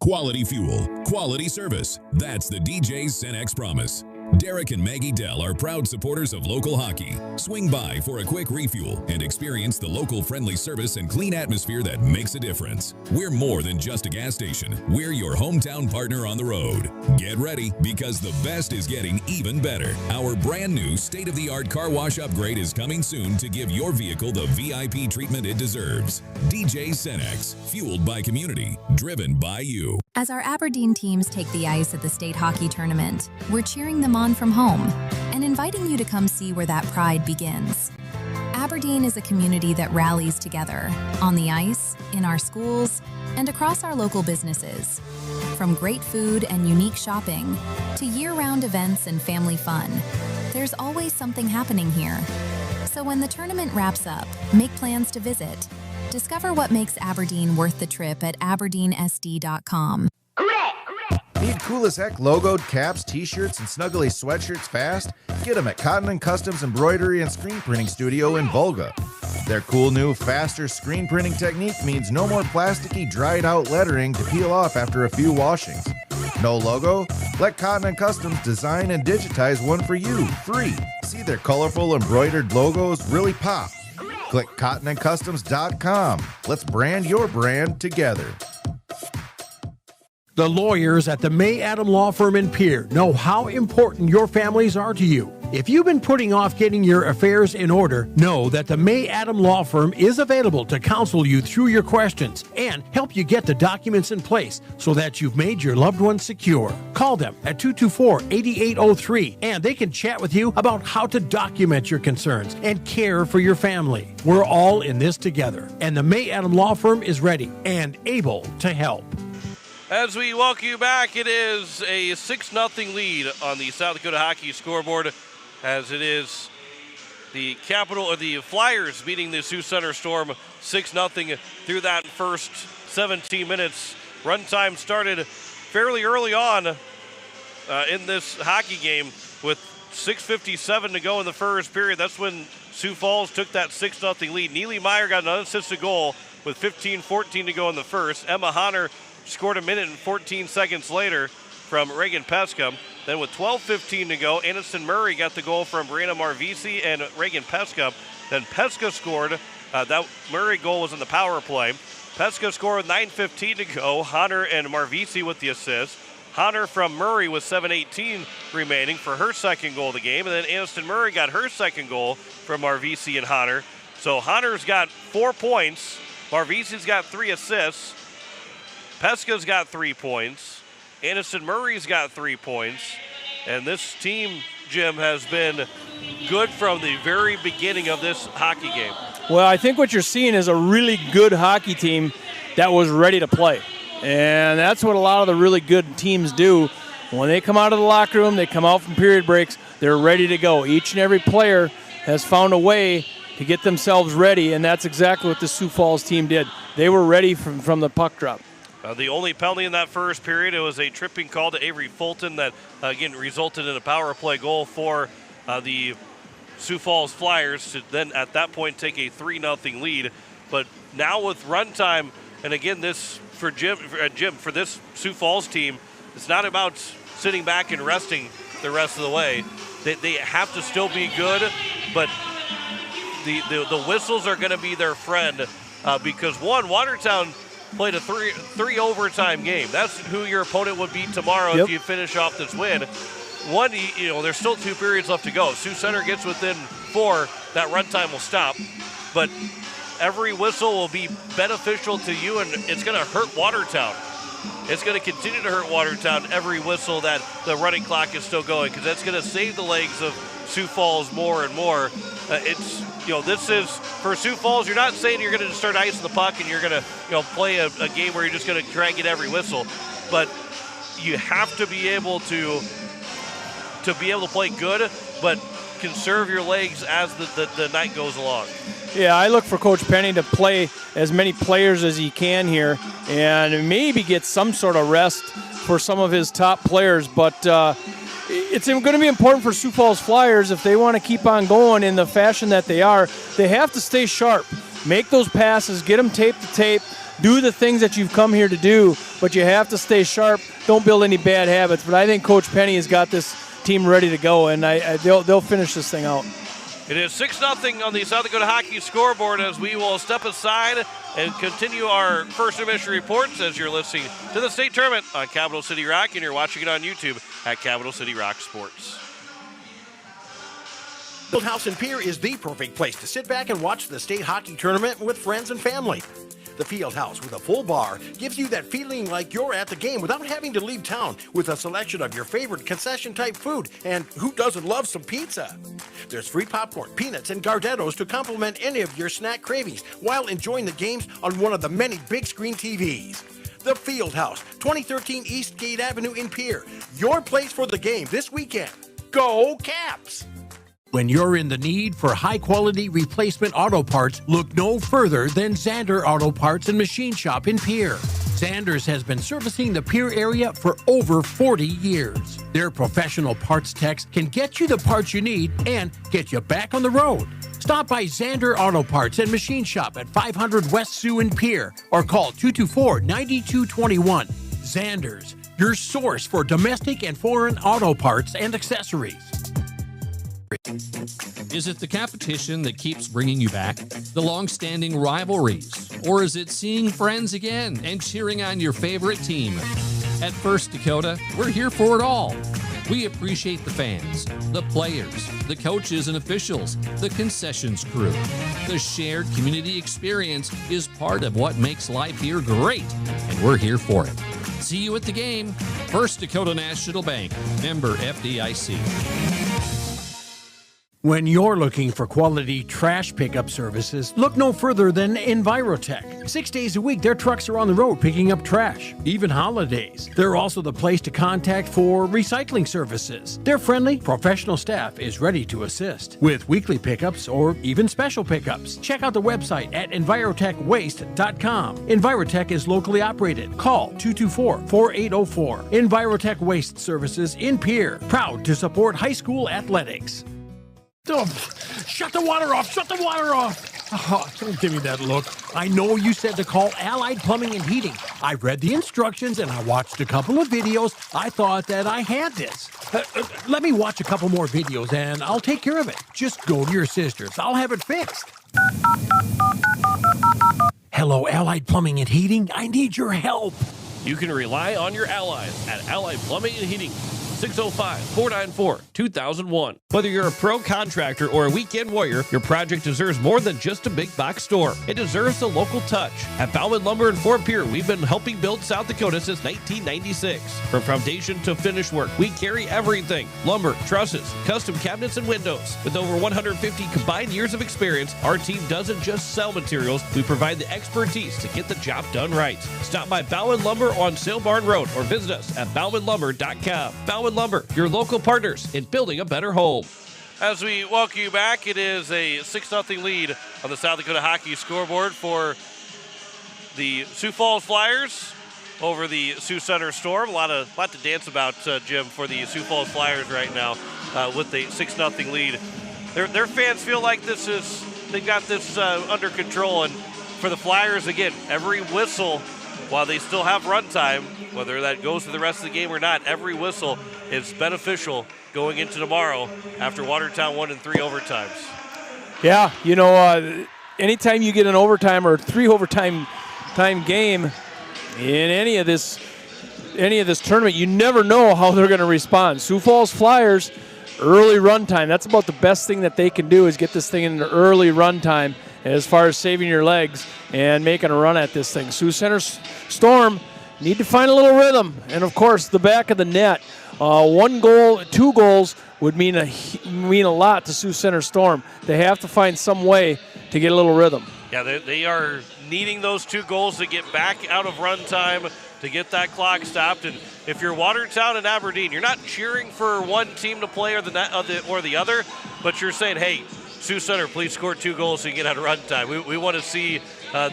Quality fuel, quality service. That's the DJ Cenex promise. Derek and Maggie Dell are proud supporters of local hockey. Swing by for a quick refuel and experience the local friendly service and clean atmosphere that makes a difference. We're more than just a gas station. We're your hometown partner on the road. Get ready, because the best is getting even better. Our brand new state-of-the-art car wash upgrade is coming soon to give your vehicle the VIP treatment it deserves. DJ Cenex, fueled by community, driven by you. As our Aberdeen teams take the ice at the state hockey tournament, we're cheering them on from home and inviting you to come see where that pride begins. Aberdeen is a community that rallies together on the ice, in our schools, and across our local businesses. From great food and unique shopping to year-round events and family fun, there's always something happening here. So when the tournament wraps up, make plans to visit. Discover what makes Aberdeen worth the trip at aberdeensd.com. Need cool as heck logoed caps, t-shirts, and snuggly sweatshirts fast? Get them at Cotton & Customs Embroidery and Screen Printing Studio in Volga. Their cool new, faster screen printing technique means no more plasticky, dried-out lettering to peel off after a few washings. No logo? Let Cotton & Customs design and digitize one for you, free. See their colorful embroidered logos really pop. Click cottonandcustoms.com. Let's brand your brand together. The lawyers at the May Adam Law Firm in Pierre know how important your families are to you. If you've been putting off getting your affairs in order, know that the May Adam Law Firm is available to counsel you through your questions and help you get the documents in place so that you've made your loved ones secure. Call them at 224-8803 and they can chat with you about how to document your concerns and care for your family. We're all in this together, and the May Adam Law Firm is ready and able to help. As we welcome you back, it is a 6-0 lead on the South Dakota Hockey scoreboard, as it is the Flyers beating the Sioux Center Storm 6-0 through that first 17 minutes. Runtime started fairly early on in this hockey game with 6:57 to go in the first period. That's when Sioux Falls took that 6-0 lead. Neely Meyer got an unassisted goal with 15:14 to go in the first. Emma Hunter scored a minute and 14 seconds later from Reagan Pesca. Then with 12:15 to go, Aniston Murray got the goal from Brianna Marvisi and Reagan Pesca. Then Pesca scored. That Murray goal was in the power play. Pesca scored with 9:15 to go. Hunter and Marvisi with the assist. Honor from Murray with 7:18 remaining for her second goal of the game. And then Aniston Murray got her second goal from Marvisi and Honor. So Honor's got 4 points. Marvisi's got 3 assists. Pesca's got 3 points. Aniston Murray's got 3 points. And this team, Jim, has been good from the very beginning of this hockey game. Well, I think what you're seeing is a really good hockey team that was ready to play. And that's what a lot of the really good teams do. When they come out of the locker room, they come out from period breaks, they're ready to go. Each and every player has found a way to get themselves ready, and that's exactly what the Sioux Falls team did. They were ready from the puck drop. The only penalty in that first period, it was a tripping call to Avery Fulton that, again, resulted in a power play goal for the Sioux Falls Flyers to then, at that point, take a 3-0 lead. But now with runtime, and again, this for Jim, for this Sioux Falls team, it's not about sitting back and resting the rest of the way. They have to still be good, but the whistles are going to be their friend because, one, Watertown played a three overtime game. That's who your opponent would be tomorrow if you finish off this win. One, there's still 2 periods left to go. Sioux Center gets within 4, that runtime will stop. But every whistle will be beneficial to you, and it's going to hurt Watertown. It's going to continue to hurt Watertown every whistle that the running clock is still going, because that's going to save the legs of Sioux Falls more and more. This is for Sioux Falls. You're not saying you're going to start icing the puck and you're going to, play a game where you're just going to try and get every whistle, but you have to be able to play good, but conserve your legs as the night goes along. Yeah, I look for Coach Penny to play as many players as he can here and maybe get some sort of rest for some of his top players. But it's going to be important for Sioux Falls Flyers if they want to keep on going in the fashion that they are. They have to stay sharp, make those passes, get them tape to tape, do the things that you've come here to do, but you have to stay sharp. Don't build any bad habits. But I think Coach Penny has got this team ready to go, and they'll finish this thing out. It is 6-0 on the South Dakota Hockey scoreboard as we will step aside and continue our first intermission reports as you're listening to the state tournament on Capital City Rock, and you're watching it on YouTube at Capital City Rock Sports. Fieldhouse in Pierre is the perfect place to sit back and watch the state hockey tournament with friends and family. The Fieldhouse with a full bar gives you that feeling like you're at the game without having to leave town, with a selection of your favorite concession-type food, and who doesn't love some pizza? There's free popcorn, peanuts, and Gardettos to complement any of your snack cravings while enjoying the games on one of the many big-screen TVs. The Fieldhouse, 2013 East Gate Avenue in Pierre. Your place for the game this weekend. Go Caps! When you're in the need for high-quality replacement auto parts, look no further than Zander Auto Parts and Machine Shop in Pierre. Zanders has been servicing the Pierre area for over 40 years. Their professional parts techs can get you the parts you need and get you back on the road. Stop by Zander Auto Parts and Machine Shop at 500 West Sioux in Pierre or call 224-9221. Zanders, your source for domestic and foreign auto parts and accessories. Is it the competition that keeps bringing you back? The long-standing rivalries? Or is it seeing friends again and cheering on your favorite team? At First Dakota, we're here for it all. We appreciate the fans, the players, the coaches and officials, the concessions crew. The shared community experience is part of what makes life here great, and we're here for it. See you at the game. First Dakota National Bank, member FDIC. When you're looking for quality trash pickup services, look no further than Envirotech. 6 days a week, their trucks are on the road picking up trash, even holidays. They're also the place to contact for recycling services. Their friendly, professional staff is ready to assist with weekly pickups or even special pickups. Check out the website at envirotechwaste.com. Envirotech is locally operated. Call 224-4804. Envirotech Waste Services in Pierre, proud to support high school athletics. Oh, shut the water off! Shut the water off! Oh, don't give me that look. I know you said to call Allied Plumbing and Heating. I read the instructions and I watched a couple of videos. I thought that I had this. Let me watch a couple more videos and I'll take care of it. Just go to your sister's. I'll have it fixed. Hello, Allied Plumbing and Heating. I need your help. You can rely on your allies at Allied Plumbing and Heating. 605-494-2001. Whether you're a pro contractor or a weekend warrior, your project deserves more than just a big box store. It deserves a local touch. At Bauman Lumber in Fort Pierre, we've been helping build South Dakota since 1996. From foundation to finish work, we carry everything. Lumber, trusses, custom cabinets, and windows. With over 150 combined years of experience, our team doesn't just sell materials, we provide the expertise to get the job done right. Stop by Bauman Lumber on Sail Barn Road or visit us at baumanlumber.com. Bauman Lumber, your local partners in building a better home. As we welcome you back, it is a 6-0 lead on the South Dakota Hockey scoreboard for the Sioux Falls Flyers over the Sioux Center Storm. A lot to dance about, Jim, for the Sioux Falls Flyers right now with a 6-0 lead. Their fans feel like they've got this under control, and for the Flyers, again, every whistle, while they still have run time, whether that goes for the rest of the game or not, every whistle is beneficial going into tomorrow after Watertown won in 3 overtimes. Yeah, anytime you get an overtime or 3 overtime game in any of this tournament, you never know how they're going to respond. Sioux Falls Flyers, early run time. That's about the best thing that they can do is get this thing in an early run time as far as saving your legs and making a run at this thing. Sioux Center Storm need to find a little rhythm, and of course the back of the net. 1 goal, 2 goals would mean a lot to Sioux Center Storm. They have to find some way to get a little rhythm. Yeah, they are needing those 2 goals to get back out of run time, to get that clock stopped. And if you're Watertown and Aberdeen, you're not cheering for one team to play or the other, but you're saying, hey, Sioux Center, please score 2 goals so you can get out of run time. We want to see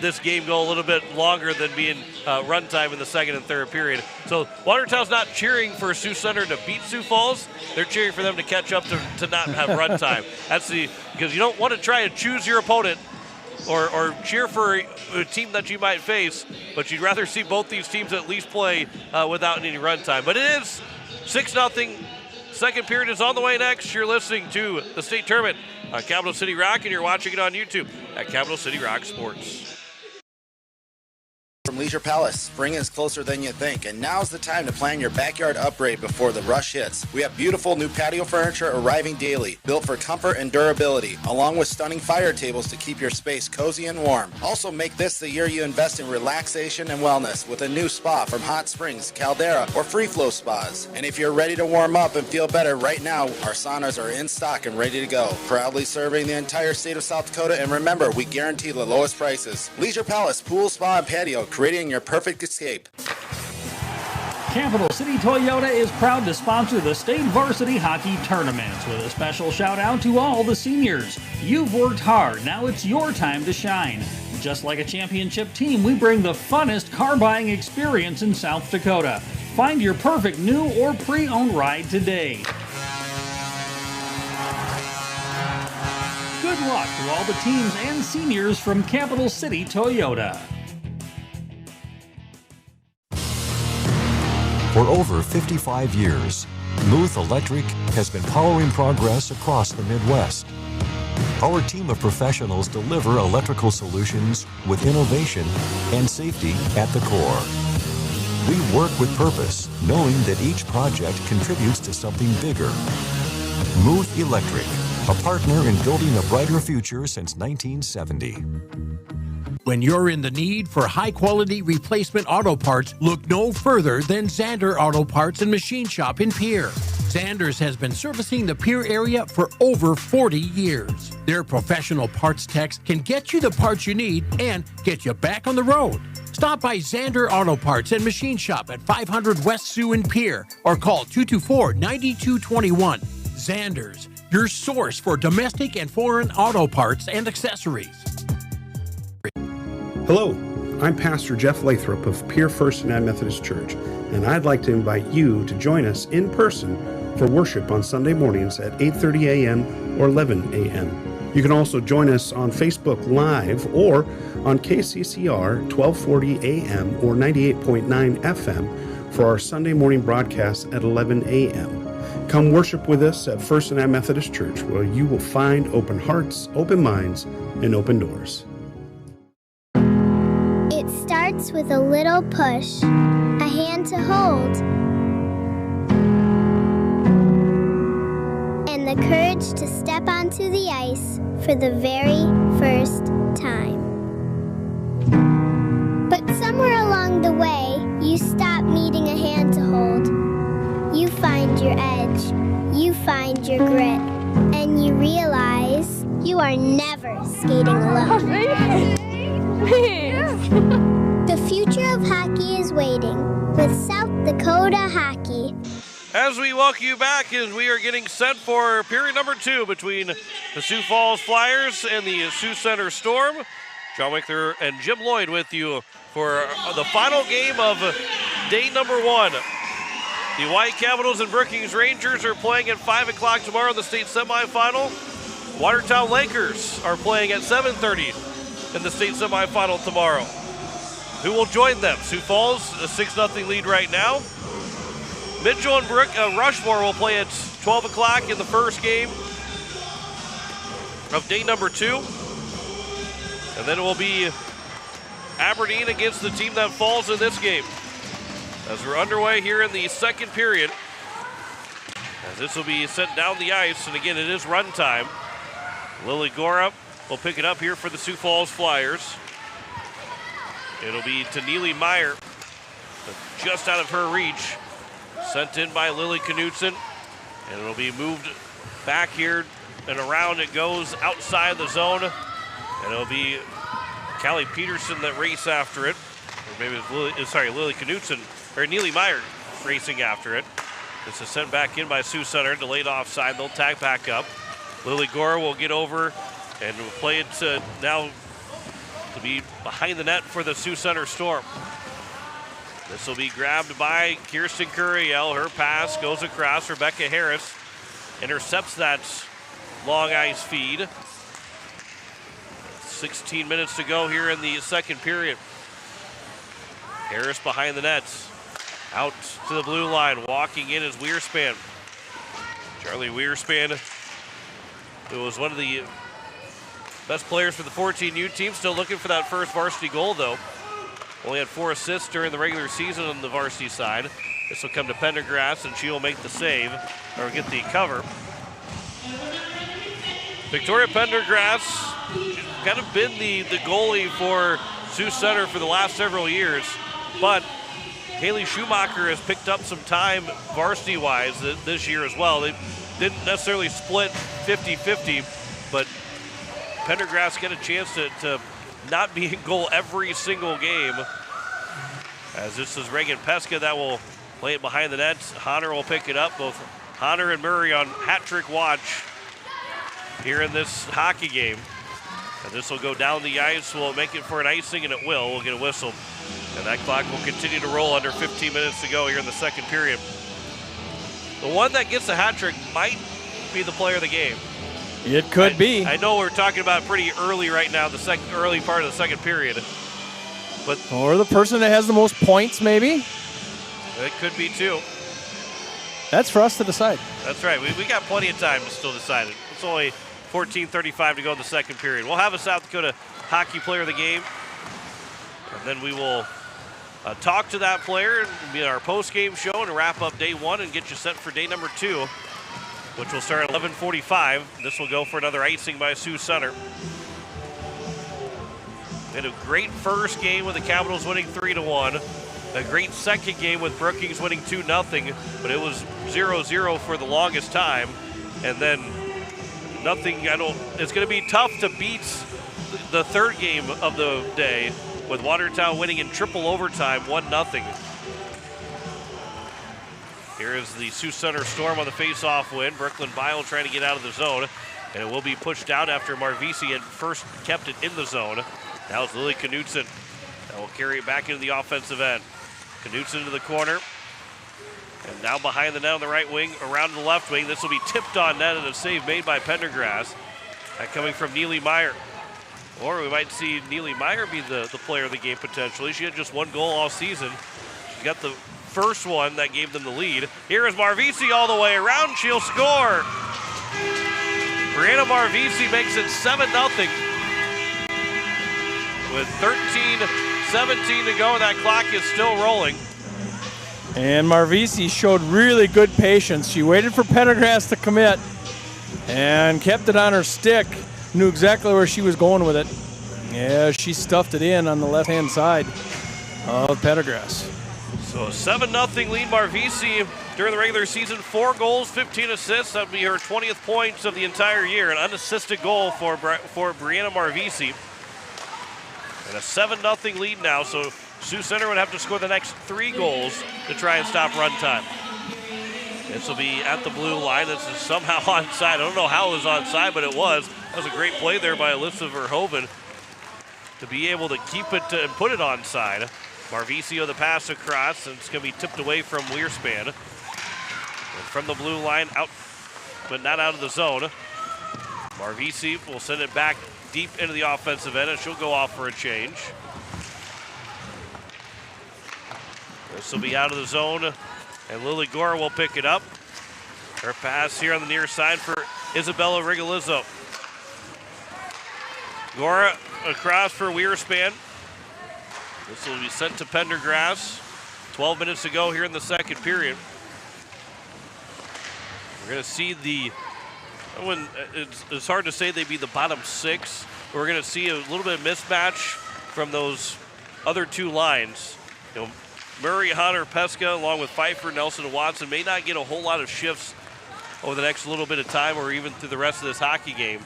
this game go a little bit longer than being run time in the second and third period. So Watertown's not cheering for Sioux Center to beat Sioux Falls. They're cheering for them to catch up to not have run time. Because you don't want to try to choose your opponent or cheer for a team that you might face, but you'd rather see both these teams at least play without any run time. But it is 6-0. Second period is on the way next. You're listening to the state tournament on Capital City Rock, and you're watching it on YouTube at Capital City Rock Sports. From Leisure Palace, spring is closer than you think, and now's the time to plan your backyard upgrade before the rush hits. We have beautiful new patio furniture arriving daily, built for comfort and durability, along with stunning fire tables to keep your space cozy and warm. Also make this the year you invest in relaxation and wellness with a new spa from Hot Springs, Caldera, or Free Flow Spas. And if you're ready to warm up and feel better right now, our saunas are in stock and ready to go. Proudly serving the entire state of South Dakota, and remember, we guarantee the lowest prices. Leisure Palace, pool, spa, and patio, creating your perfect escape. Capital City Toyota is proud to sponsor the state varsity hockey tournaments with a special shout out to all the seniors. You've worked hard, now it's your time to shine. Just like a championship team, we bring the funnest car buying experience in South Dakota. Find your perfect new or pre-owned ride today. Good luck to all the teams and seniors from Capital City Toyota. For over 55 years, Muth Electric has been powering progress across the Midwest. Our team of professionals deliver electrical solutions with innovation and safety at the core. We work with purpose, knowing that each project contributes to something bigger. Muth Electric, a partner in building a brighter future since 1970. When you're in the need for high-quality replacement auto parts, look no further than Zander Auto Parts and Machine Shop in Pierre. Zanders has been servicing the Pierre area for over 40 years. Their professional parts techs can get you the parts you need and get you back on the road. Stop by Zander Auto Parts and Machine Shop at 500 West Sioux in Pierre or call 224-9221. Zanders, your source for domestic and foreign auto parts and accessories. Hello, I'm Pastor Jeff Lathrop of Pierre First United Methodist Church, and I'd like to invite you to join us in person for worship on Sunday mornings at 8:30 a.m. or 11 a.m. You can also join us on Facebook Live or on KCCR 1240 a.m. or 98.9 FM for our Sunday morning broadcast at 11 a.m. Come worship with us at First United Methodist Church, where you will find open hearts, open minds, and open doors. It starts with a little push, a hand to hold, and the courage to step onto the ice for the very first time. But somewhere along the way, you stop needing a hand to hold. You find your edge, you find your grit, and you realize you are never skating alone. The future of hockey is waiting with South Dakota Hockey. As we welcome you back, as we are getting set for period number 2 between the Sioux Falls Flyers and the Sioux Center Storm. John Winkler and Jim Lloyd with you for the final game of day number 1. The White Capitals and Brookings Rangers are playing at 5 o'clock tomorrow in the state semifinal. Watertown Lakers are playing at 7:30 in the state semifinal tomorrow. Who will join them? Sioux Falls, a 6-0 lead right now. Mitchell and Rushmore will play at 12 o'clock in the first game of day number 2. And then it will be Aberdeen against the team that falls in this game. As we're underway here in the second period, as this will be sent down the ice, and again, it is run time. Lily Gora will pick it up here for the Sioux Falls Flyers. It'll be to Neely Meyer, just out of her reach. Sent in by Lily Knutson, and it'll be moved back here and around. It goes outside the zone, and it'll be Callie Peterson that race after it. Or maybe it's Lily Knutson, or Neely Meyer racing after it. This is sent back in by Sioux Center, delayed offside. They'll tag back up. Lily Gora will get over and will play it now to be behind the net for the Sioux Center Storm. This will be grabbed by Kirsten Curiel. Her pass goes across. Rebecca Harris intercepts that long ice feed. 16 minutes to go here in the second period. Harris behind the nets. Out to the blue line. Walking in is Weerspan. Charlie Weerspan, who was one of the best players for the 14U team. Still looking for that first varsity goal, though. Only had 4 assists during the regular season on the varsity side. This will come to Pendergrass, and she will make the save, or get the cover. Victoria Pendergrass, she's kind of been the goalie for Sioux Center for the last several years, but Haley Schumacher has picked up some time varsity-wise this year as well. They didn't necessarily split 50-50, but Pendergrass got a chance to not be in goal every single game. As this is Reagan Pesca that will play it behind the net. Honor will pick it up. Both Honor and Murray on hat-trick watch here in this hockey game. And this will go down the ice. Will make it for an icing, and it will. We'll get a whistle. And that clock will continue to roll under 15 minutes to go here in the second period. The one that gets a hat-trick might be the player of the game. It could be. I know we're talking about pretty early right now, the early part of the second period. But or the person that has the most points, maybe? It could be too. That's for us to decide. That's right. We got plenty of time to still decide it. It's only 14:35 to go in the second period. We'll have a South Dakota Hockey Player of the Game. And then we will talk to that player in our post-game show and wrap up day 1 and get you set for day number 2. Which will start at 11:45. This will go for another icing by Sioux Center. We had a great first game with the Capitals winning 3-1. A great second game with Brookings winning 2-0, but it was 0-0 for the longest time. And then nothing, it's going to be tough to beat the third game of the day with Watertown winning in triple overtime, 1-0. Here is the Sioux Center Storm on the face-off win. Brooklyn Bile trying to get out of the zone, and it will be pushed out after Marvisi had first kept it in the zone. Now it's Lily Knutson that will carry it back into the offensive end. Knutson to the corner, and now behind the net on the right wing, around the left wing. This will be tipped on net and a save made by Pendergrass. That coming from Neely Meyer. Or we might see Neely Meyer be the player of the game potentially. She had just 1 goal all season. She got the first one that gave them the lead. Here is Marvisi all the way around. She'll score. Brianna Marvisi makes it 7-0. With 13:17 to go, and that clock is still rolling. And Marvisi showed really good patience. She waited for Pendergrass to commit and kept it on her stick. Knew exactly where she was going with it. Yeah, she stuffed it in on the left-hand side of Pendergrass. So a 7-0 lead Marvisi during the regular season. 4 goals, 15 assists. That would be her 20th points of the entire year. An unassisted goal for Brianna Marvisi. And a 7-0 lead now, so Sioux Center would have to score the next 3 goals to try and stop run time. This will be at the blue line. This is somehow onside. I don't know how it was onside, but it was. That was a great play there by Alyssa Verhoeven to be able to keep it and put it onside. Marvisio the pass across, and it's going to be tipped away from Weerspan. And from the blue line, out, but not out of the zone. Marvisi will send it back deep into the offensive end, and she'll go off for a change. This will be out of the zone, and Lily Gore will pick it up. Her pass here on the near side for Isabella Rigolizzo. Gore across for Weerspan. This will be sent to Pendergrass. 12 minutes to go here in the second period. We're going to see it's hard to say they'd be the bottom 6. We're going to see a little bit of mismatch from those other 2 lines. You know, Murray, Hunter, Pesca, along with Pfeiffer, Nelson, and Watson may not get a whole lot of shifts over the next little bit of time or even through the rest of this hockey game.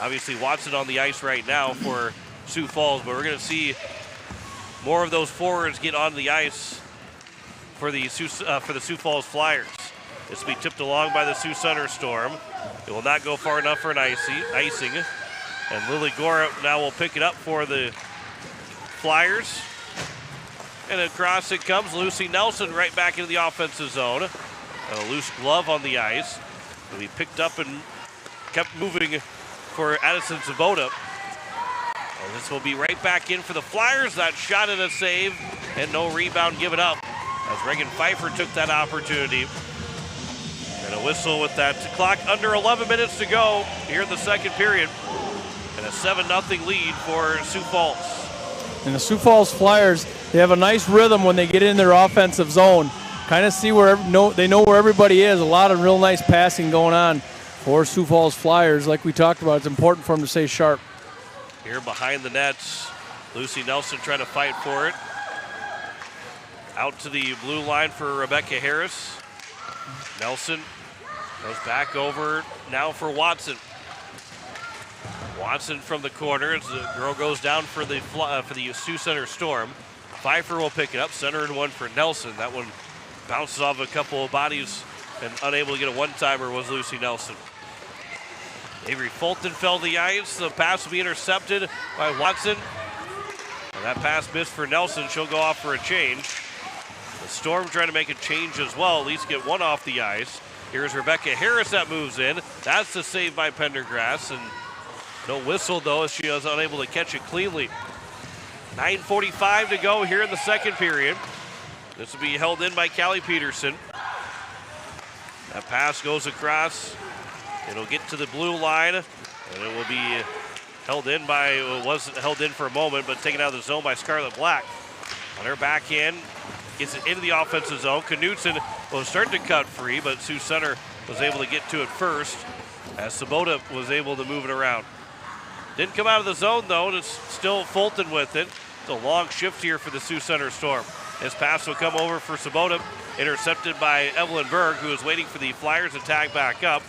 Obviously, Watson on the ice right now for Sioux Falls, but we're going to see more of those forwards get onto the ice for the Sioux Falls Flyers. This will be tipped along by the Sioux Center Storm. It will not go far enough for an icing. And Lily Gore now will pick it up for the Flyers. And across it comes Lucy Nelson right back into the offensive zone. And a loose glove on the ice. Will be picked up and kept moving for Addison Sabota. And this will be right back in for the Flyers. That shot and a save, and no rebound given up as Reagan Pfeiffer took that opportunity. And a whistle with that clock under 11 minutes to go here in the second period. And a 7-0 lead for Sioux Falls. And the Sioux Falls Flyers, they have a nice rhythm when they get in their offensive zone. Kind of see where they know where everybody is. A lot of real nice passing going on for Sioux Falls Flyers. Like we talked about, it's important for them to stay sharp. Here behind the nets, Lucy Nelson trying to fight for it. Out to the blue line for Rebecca Harris. Nelson goes back over now for Watson. Watson from the corner as the girl goes down for the Sioux Center Storm. Pfeiffer will pick it up, center and one for Nelson. That one bounces off a couple of bodies and unable to get a one-timer was Lucy Nelson. Avery Fulton fell to the ice. The pass will be intercepted by Watson. And that pass missed for Nelson. She'll go off for a change. The Storm trying to make a change as well, at least get one off the ice. Here's Rebecca Harris that moves in. That's the save by Pendergrass. And no whistle, though, as she was unable to catch it cleanly. 9:45 to go here in the second period. This will be held in by Callie Peterson. That pass goes across. It'll get to the blue line, and it will be held in by, it wasn't held in for a moment, but taken out of the zone by Scarlett Black. On her backhand, gets it into the offensive zone. Knudsen was starting to cut free, but Sioux Center was able to get to it first as Sabota was able to move it around. Didn't come out of the zone, though, and it's still Fulton with it. It's a long shift here for the Sioux Center Storm. This pass will come over for Sabota, intercepted by Evelyn Berg, who is waiting for the Flyers to tag back up.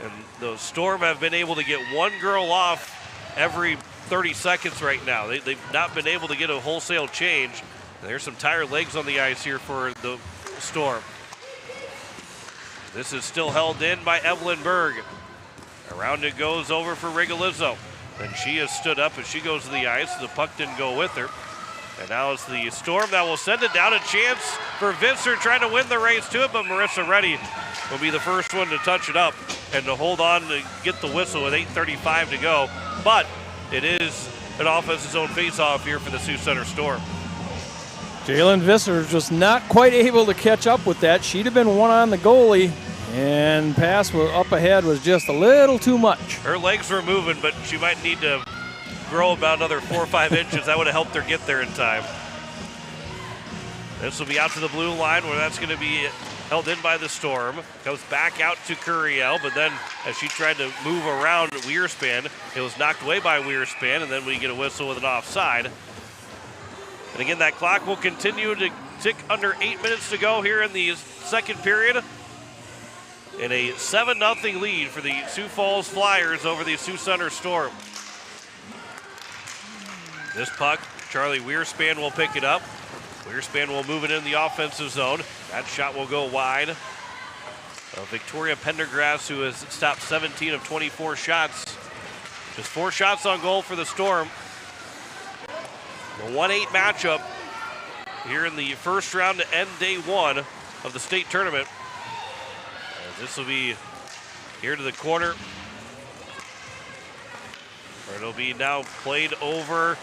And the Storm have been able to get one girl off every 30 seconds right now. They've not been able to get a wholesale change. There's some tired legs on the ice here for the Storm. This is still held in by Evelyn Berg. Around it goes over for Rigolizzo. And she has stood up as she goes to the ice. The puck didn't go with her. And now it's the Storm that will send it down. A chance for Visser trying to win the race to it, but Marissa Reddy will be the first one to touch it up and to hold on to get the whistle with 8:35 to go. But it is an offensive zone face-off here for the Sioux Center Storm. Jalen Visser just not quite able to catch up with that. She'd have been one on the goalie, and pass up ahead was just a little too much. Her legs were moving, but she might need to grow about another 4 or 5 inches. That would have helped her get there in time. This will be out to the blue line where that's going to be held in by the Storm. Goes back out to Curiel, but then as she tried to move around Weerspan, it was knocked away by Weerspan, and then we get a whistle with an offside. And again, that clock will continue to tick under 8 minutes to go here in the second period. And a 7-0 lead for the Sioux Falls Flyers over the Sioux Center Storm. This puck, Charlie Weerspan will pick it up. Weerspan will move it in the offensive zone. That shot will go wide. Victoria Pendergrass, who has stopped 17 of 24 shots. Just 4 shots on goal for the Storm. The 1-8 matchup here in the first round to end day 1 of the state tournament. This will be here to the corner. Or it'll be now played over.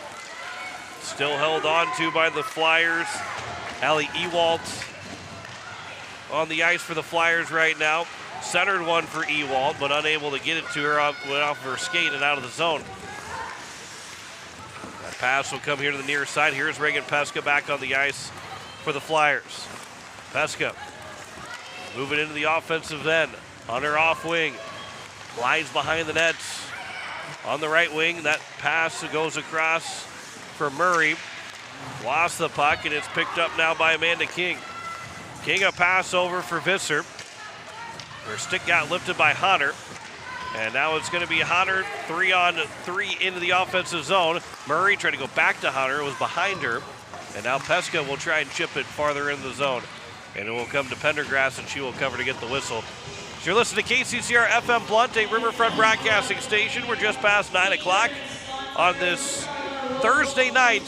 Still held on to by the Flyers. Allie Ewald on the ice for the Flyers right now. Centered one for Ewald, but unable to get it to her. Went off of her skate and out of the zone. That pass will come here to the near side. Here's Reagan Pesca back on the ice for the Flyers. Pesca moving into the offensive end. On her off wing. Lies behind the nets. On the right wing, that pass goes across for Murray. Lost the puck, and it's picked up now by Amanda King. King a pass over for Visser. Her stick got lifted by Hunter. And now it's going to be Hunter 3-on-3 into the offensive zone. Murray tried to go back to Hunter. It was behind her. And now Pesca will try and chip it farther in the zone. And it will come to Pendergrass, and she will cover to get the whistle. So you're listening to KCCR FM Blunt, a Riverfront broadcasting station. We're just past 9 o'clock on this Thursday night.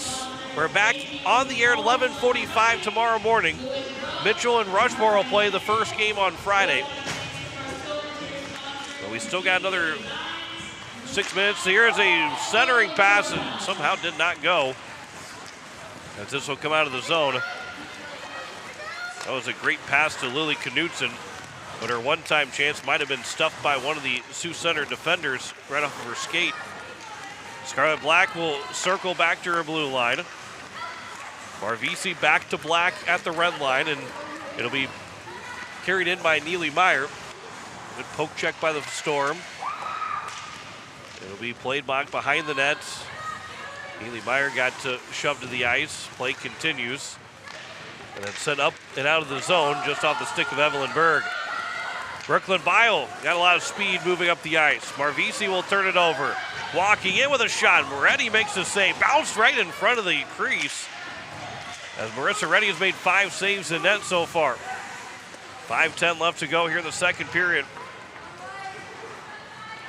We're back on the air at 11:45 tomorrow morning. Mitchell and Rushmore will play the first game on Friday. But we still got another 6 minutes. Here's a centering pass and somehow did not go. As this will come out of the zone. That was a great pass to Lily Knutson, but her one-time chance might have been stuffed by one of the Sioux Center defenders right off of her skate. Scarlet Black will circle back to her blue line. Marvisi back to Black at the red line, and it'll be carried in by Neely Meyer. Good poke check by the Storm. It'll be played back behind the net. Neely Meyer got shoved to the ice. Play continues. And then sent up and out of the zone just off the stick of Evelyn Berg. Brooklyn Bile got a lot of speed moving up the ice. Marvisi will turn it over. Walking in with a shot. Moretti makes the save. Bounced right in front of the crease. As Marissa Reddy has made 5 saves in net so far. 5:10 left to go here in the second period.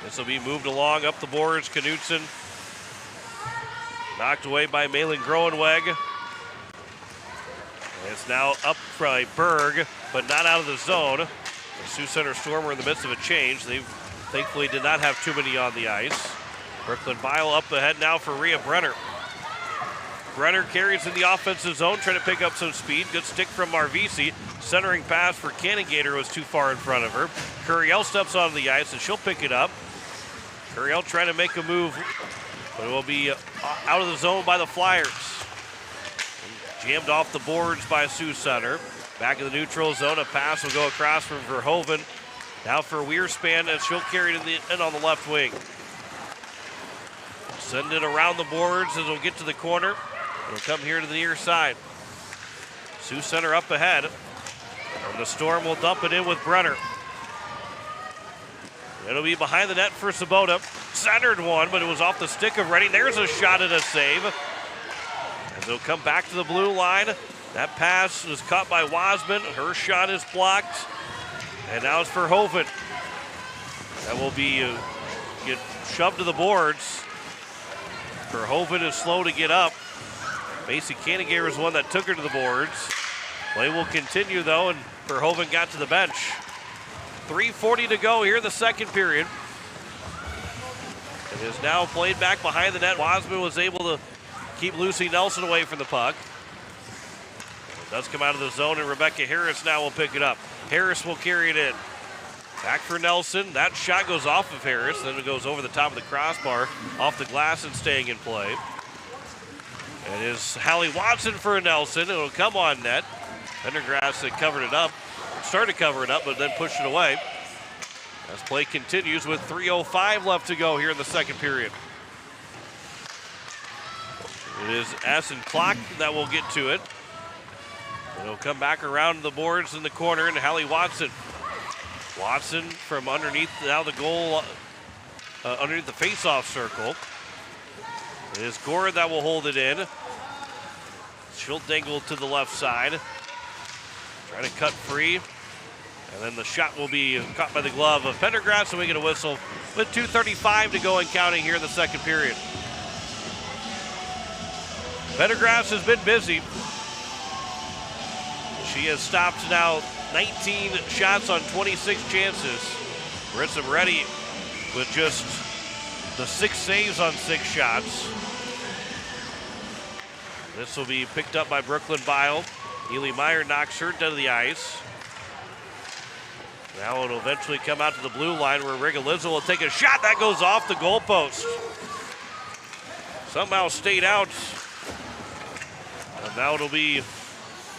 This will be moved along up the boards. Knutson knocked away by Malin Groenweg. It's now up by Berg, but not out of the zone. The Sioux Center Storm were in the midst of a change. They thankfully did not have too many on the ice. Brooklyn Bile up ahead now for Rhea Brenner. Brenner carries in the offensive zone, trying to pick up some speed. Good stick from Marvisi. Centering pass for Canningator was too far in front of her. Curiel steps onto the ice, and she'll pick it up. Curiel trying to make a move, but it will be out of the zone by the Flyers. Jammed off the boards by Sioux Center. Back in the neutral zone, a pass will go across from Verhoeven. Now for Weerspan, as she'll carry it in on the left wing. Send it around the boards as it'll get to the corner. It'll come here to the near side. Sioux Center up ahead. And the Storm will dump it in with Brenner. It'll be behind the net for Sabota. Centered one, but it was off the stick of Reddy. There's a shot and a save. As they'll come back to the blue line. That pass was caught by Wasman. Her shot is blocked. And now it's for Hoven. That will be get shoved to the boards. Verhoeven is slow to get up. Macy Canningator is the one that took her to the boards. Play will continue though, and Verhoeven got to the bench. 3:40 to go here in the second period. It is now played back behind the net. Wasman was able to keep Lucy Nelson away from the puck. It does come out of the zone, and Rebecca Harris now will pick it up. Harris will carry it in. Back for Nelson. That shot goes off of Harris. Then it goes over the top of the crossbar, off the glass and staying in play. It is Hallie Watson for Nelson. It'll come on net. Pendergrass had covered it up. Started to cover it up, but then pushed it away. As play continues with 3:05 left to go here in the second period. It is Assen Clock that will get to it. It'll come back around the boards in the corner, and Hallie Watson. Watson from underneath now the goal, underneath the face-off circle. It is Gore that will hold it in. She'll dangle to the left side. Trying to cut free. And then the shot will be caught by the glove of Pendergrass, and we get a whistle with 2:35 to go and counting here in the second period. Pendergrass has been busy. She has stopped now 19 shots on 26 chances. Marissa Moretti with just the 6 saves on 6 shots. This will be picked up by Brooklyn Bile. Ely Meyer knocks her down to the ice. Now it'll eventually come out to the blue line where Rigolizzo will take a shot. That goes off the goalpost. Somehow stayed out. And now it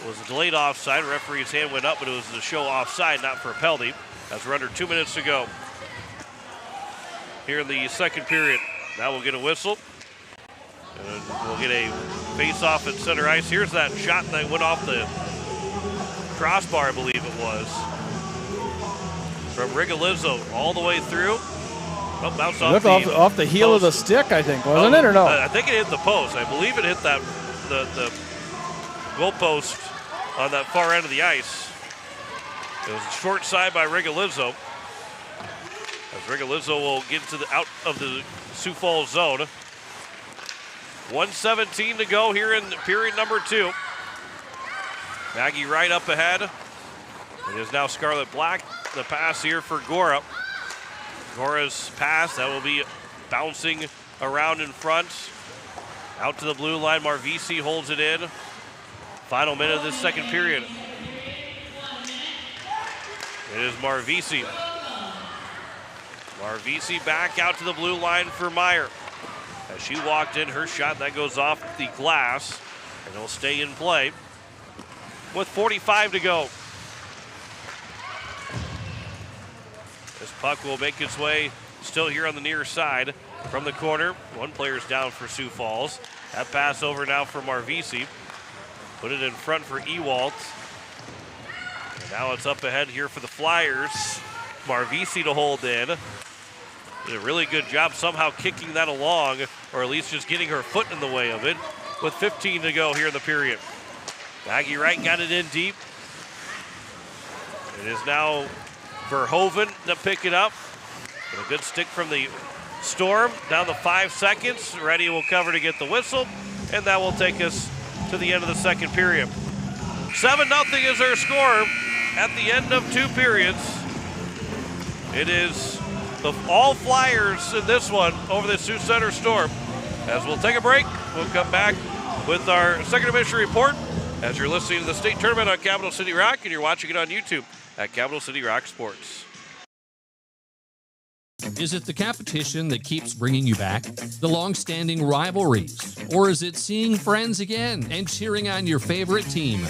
was a delayed offside. Referee's hand went up, but it was to show offside, not for a penalty, as we're under 2 minutes to go here in the second period. Now we'll get a whistle. And we'll get a face-off at center ice. Here's that shot that went off the crossbar, I believe it was. From Rigolizzo all the way through. Oh, bounced off the heel of the stick, I think, wasn't it, or no? I think it hit the post. I believe it hit that the goal post on that far end of the ice. It was a short side by Rigolizzo. As Rigolizzo will get to the out of the Sioux Falls zone. 1:17 to go here in period number 2. Maggie Wright up ahead. It is now Scarlett Black. The pass here for Gora. Gora's pass, that will be bouncing around in front. Out to the blue line, Marvisi holds it in. Final minute of this second period. It is Marvisi. Marvisi back out to the blue line for Meyer. As she walked in, her shot, that goes off the glass, and it'll stay in play with 45 to go. This puck will make its way still here on the near side from the corner. One player's down for Sioux Falls. That pass over now for Marvisi. Put it in front for Ewalt. And now it's up ahead here for the Flyers. Marvisi to hold in. Did a really good job somehow kicking that along, or at least just getting her foot in the way of it, with 15 to go here in the period. Maggie Wright got it in deep. It is now Verhoeven to pick it up. And a good stick from the Storm. Down to 5 seconds. Reddy will cover to get the whistle, and that will take us to the end of the second period. 7-0 is our score at the end of 2 periods. It is the all Flyers in this one over the Sioux Center Storm. As we'll take a break, we'll come back with our second intermission report as you're listening to the state tournament on Capital City Rock, and you're watching it on YouTube at Capital City Rock Sports. Is it the competition that keeps bringing you back? The long-standing rivalries? Or is it seeing friends again and cheering on your favorite team?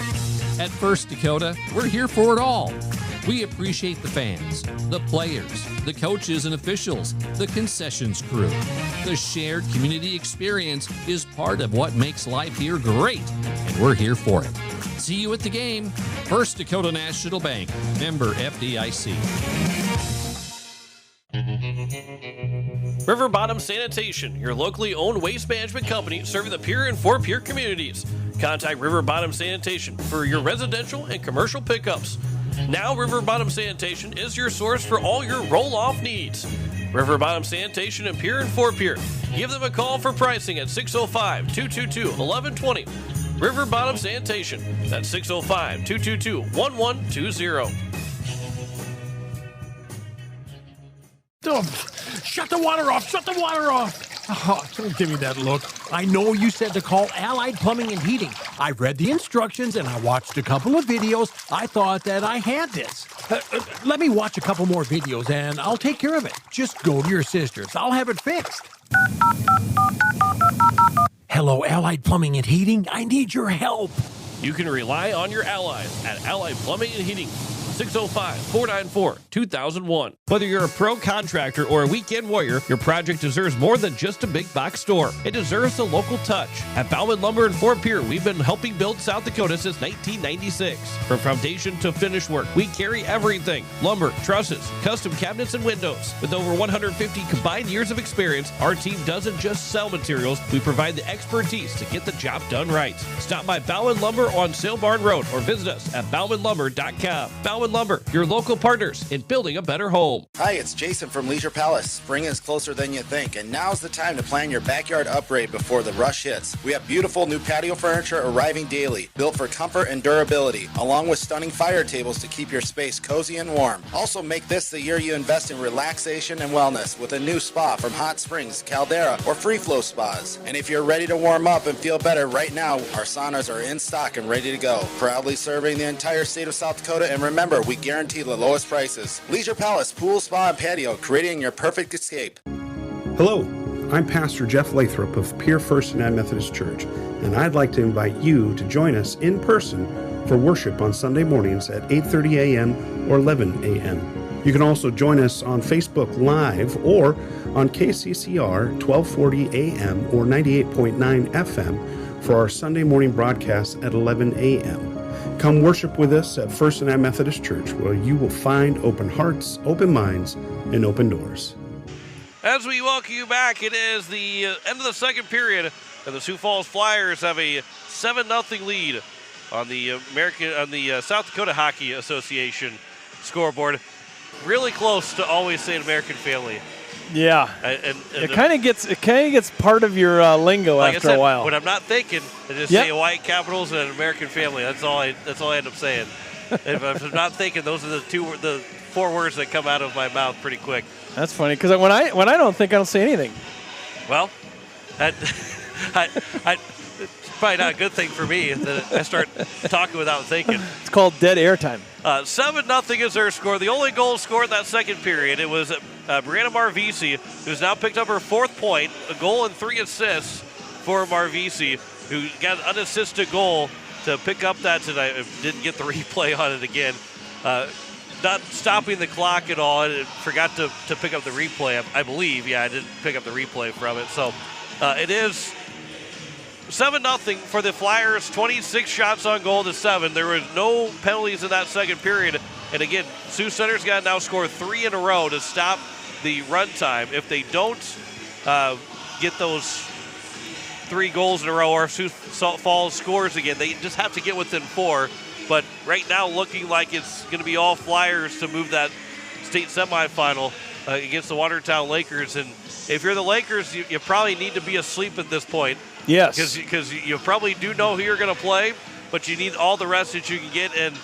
At First Dakota, we're here for it all. We appreciate the fans, the players, the coaches and officials, the concessions crew. The shared community experience is part of what makes life here great, and we're here for it. See you at the game. First Dakota National Bank, member FDIC. River Bottom Sanitation, your locally owned waste management company serving the Pierre and Fort Pierre communities. Contact River Bottom Sanitation for your residential and commercial pickups. Now River Bottom Sanitation is your source for all your roll-off needs. River Bottom Sanitation in Pierre and Fort Pierre. Give them a call for pricing at 605-222-1120. River Bottom Sanitation. That's 605-222-1120. Oh, shut the water off! Shut the water off! Oh, don't give me that look. I know you said to call Allied Plumbing and Heating. I read the instructions and I watched a couple of videos. I thought that I had this. Let me watch a couple more videos and I'll take care of it. Just go to your sister's. I'll have it fixed. Hello, Allied Plumbing and Heating. I need your help. You can rely on your allies at Allied Plumbing and Heating. 605-494-2001. Whether you're a pro contractor or a weekend warrior, your project deserves more than just a big box store. It deserves a local touch. At Bauman Lumber in Fort Pierre, we've been helping build South Dakota since 1996. From foundation to finish work, we carry everything. Lumber, trusses, custom cabinets, and windows. With over 150 combined years of experience, our team doesn't just sell materials, we provide the expertise to get the job done right. Stop by Bauman Lumber on Sale Barn Road or visit us at baumanlumber.com. Bauman Lumber, your local partners in building a better home. Hi, it's Jason from Leisure Palace. Spring is closer than you think, and now's the time to plan your backyard upgrade before the rush hits. We have beautiful new patio furniture arriving daily, built for comfort and durability, along with stunning fire tables to keep your space cozy and warm. Also, make this the year you invest in relaxation and wellness with a new spa from Hot Springs, Caldera, or Free Flow Spas. And if you're ready to warm up and feel better right now, our saunas are in stock and ready to go. Proudly serving the entire state of South Dakota, and remember, we guarantee the lowest prices. Leisure Palace, pool, spa, and patio, creating your perfect escape. Hello, I'm Pastor Jeff Lathrop of Pierre First United Methodist Church, and I'd like to invite you to join us in person for worship on Sunday mornings at 8:30 a.m. or 11 a.m. You can also join us on Facebook Live or on KCCR 1240 a.m. or 98.9 FM for our Sunday morning broadcast at 11 a.m. Come worship with us at First United Methodist Church, where you will find open hearts, open minds, and open doors. As we welcome you back, it is the end of the second period, and the Sioux Falls Flyers have a 7-0 lead on the South Dakota Hockey Association scoreboard. Really close to always saying American family. Yeah, and it kind of gets part of your lingo like after I said, a while. When I'm not thinking, I just say white capitals and an American family. That's all I end up saying. If I'm not thinking, those are the 4 words that come out of my mouth pretty quick. That's funny because when I don't think, I don't say anything. Well, it's probably not a good thing for me that I start talking without thinking. It's called dead air time. 7-0 is their score. The only goal scored in that second period, it was Brianna Marvisi, who's now picked up her 4th point, a goal and 3 assists for Marvisi, who got an unassisted goal to pick up that tonight. Didn't get the replay on it again. Not stopping the clock at all. I forgot to pick up the replay, I believe. Yeah, I didn't pick up the replay from it. So it is 7-0 for the Flyers, 26 shots on goal to 7. There was no penalties in that second period. And again, Sioux Center's got to now score 3 in a row to stop the run time. If they don't get those 3 goals in a row, or if Sioux Falls scores again, they just have to get within 4. But right now, looking like it's going to be all Flyers to move that state semifinal against the Watertown Lakers. And if you're the Lakers, you probably need to be asleep at this point. Yes. Because you probably do know who you're going to play, but you need all the rest that you can get. And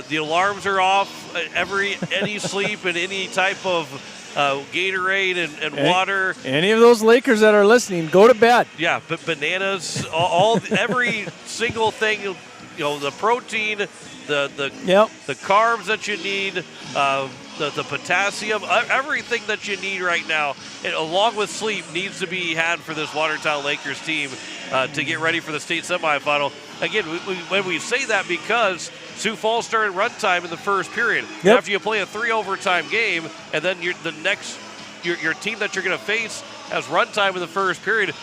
the alarms are off. Any sleep and any type of Gatorade and water. Any of those Lakers that are listening, go to bed. Yeah, but bananas, every single thing, the protein, the carbs that you need, the potassium, everything that you need right now, along with sleep, needs to be had for this Watertown Lakers team to get ready for the state semifinal. Again, when we say that, because Sioux Falls started run time in the first period. Yep. After you play a 3 overtime game, and then your team that you're going to face has run time in the first period,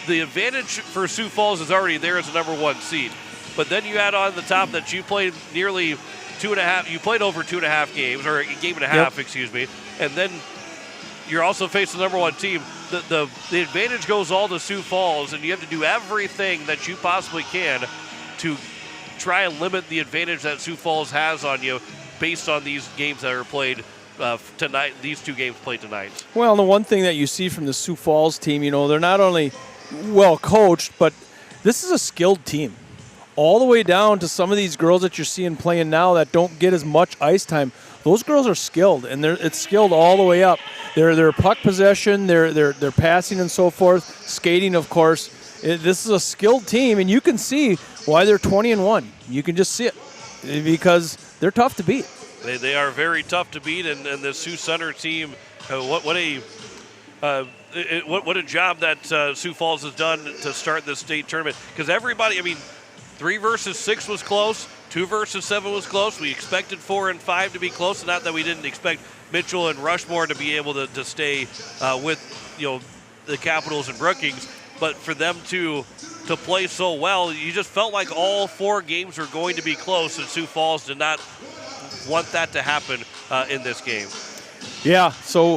the advantage for Sioux Falls is already there as the number 1 seed. But then you add on the top that you played nearly 2.5. You played over 2.5 games, or a game and a half, excuse me. And then you're also facing the number 1 team. The advantage goes all to Sioux Falls, and you have to do everything that you possibly can to try and limit the advantage that Sioux Falls has on you based on these games that are played tonight. These 2 games played tonight. Well, the one thing that you see from the Sioux Falls team, they're not only well coached, but this is a skilled team. All the way down to some of these girls that you're seeing playing now that don't get as much ice time. Those girls are skilled, and it's skilled all the way up. Their puck possession, their passing and so forth, skating, of course. This is a skilled team, and you can see why they're 20-1. You can just see it because they're tough to beat. They are very tough to beat, and the Sioux Center team, what a what a job that Sioux Falls has done to start this state tournament. Because everybody, 3 versus 6 was close. 2 versus 7 was close. We expected 4 and 5 to be close. Not that we didn't expect Mitchell and Rushmore to be able to stay with the Capitals and Brookings, but for them to play so well, you just felt like all 4 games were going to be close, and Sioux Falls did not want that to happen in this game. Yeah, so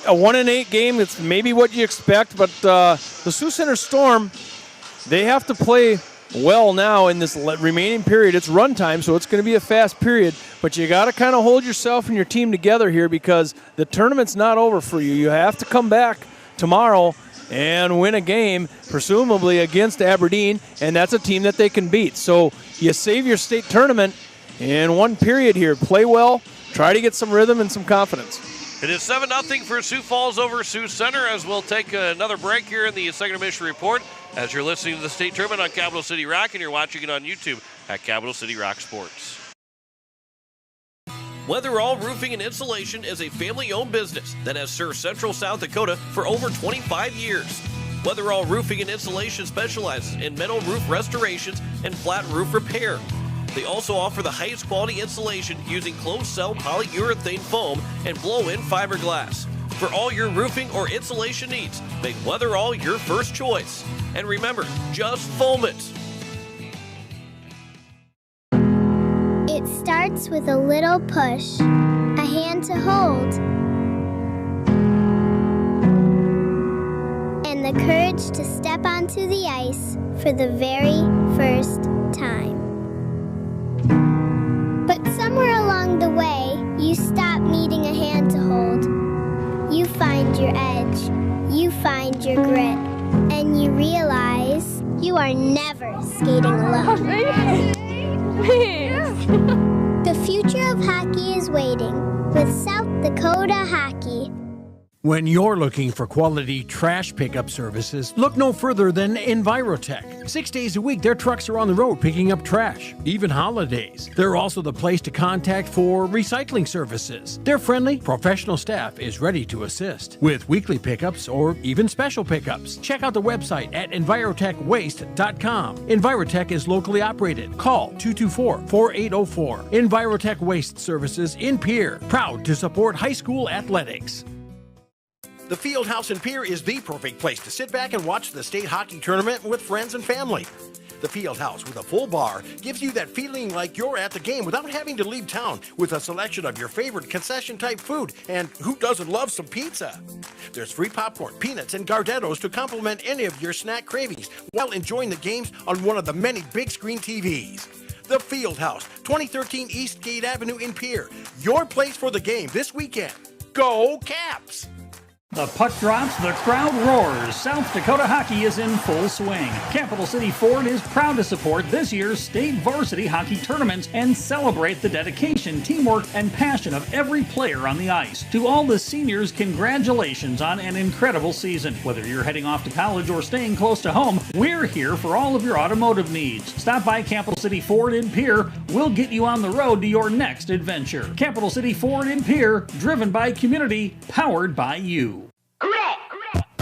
a 1-8 game, it's maybe what you expect, but the Sioux Center Storm, they have to play well now in this remaining period. It's run time, so it's going to be a fast period, but you got to kind of hold yourself and your team together here because the tournament's not over for you. You have to come back tomorrow and win a game, presumably against Aberdeen, and that's a team that they can beat. So you save your state tournament in one period here. Play well, try to get some rhythm and some confidence. It is 7-0 for Sioux Falls over Sioux Center, as we'll take another break here in the second intermission report as you're listening to the state tournament on Capital City Rock, and you're watching it on YouTube at Capital City Rock Sports. Weatherall Roofing and Insulation is a family-owned business that has served Central South Dakota for over 25 years. Weatherall Roofing and Insulation specializes in metal roof restorations and flat roof repair. They also offer the highest quality insulation using closed-cell polyurethane foam and blow-in fiberglass. For all your roofing or insulation needs, make Weatherall your first choice. And remember, just foam it. It starts with a little push, a hand to hold, and the courage to step onto the ice for the very first time. But somewhere along the way, you stop needing a hand to hold. You find your edge, you find your grit, and you realize you are never skating alone. The future of hockey is waiting with South Dakota Hockey. When you're looking for quality trash pickup services, look no further than Envirotech. 6 days a week, their trucks are on the road picking up trash, even holidays. They're also the place to contact for recycling services. Their friendly, professional staff is ready to assist with weekly pickups or even special pickups. Check out the website at envirotechwaste.com. Envirotech is locally operated. Call 224-4804. Envirotech Waste Services in Pierre, proud to support high school athletics. The Fieldhouse in Pierre is the perfect place to sit back and watch the state hockey tournament with friends and family. The Fieldhouse with a full bar gives you that feeling like you're at the game without having to leave town with a selection of your favorite concession-type food, and who doesn't love some pizza? There's free popcorn, peanuts, and Gardettos to complement any of your snack cravings while enjoying the games on one of the many big screen TVs. The Fieldhouse, 2013 Eastgate Avenue in Pierre. Your place for the game this weekend. Go Caps! The puck drops, the crowd roars. South Dakota hockey is in full swing. Capital City Ford is proud to support this year's state varsity hockey tournament and celebrate the dedication, teamwork, and passion of every player on the ice. To all the seniors, congratulations on an incredible season. Whether you're heading off to college or staying close to home, we're here for all of your automotive needs. Stop by Capital City Ford in Pierre. We'll get you on the road to your next adventure. Capital City Ford in Pierre, driven by community, powered by you.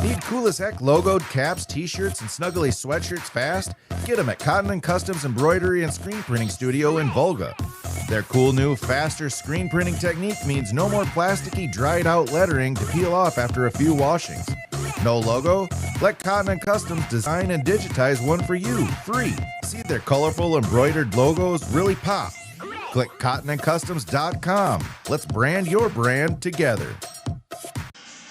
Need cool as heck logoed caps, t-shirts, and snuggly sweatshirts fast? Get them at Cotton & Customs Embroidery and Screen Printing Studio in Volga. Their cool new, faster screen printing technique means no more plasticky, dried-out lettering to peel off after a few washings. No logo? Let Cotton & Customs design and digitize one for you, free. See their colorful embroidered logos really pop. Click cottonandcustoms.com. Let's brand your brand together.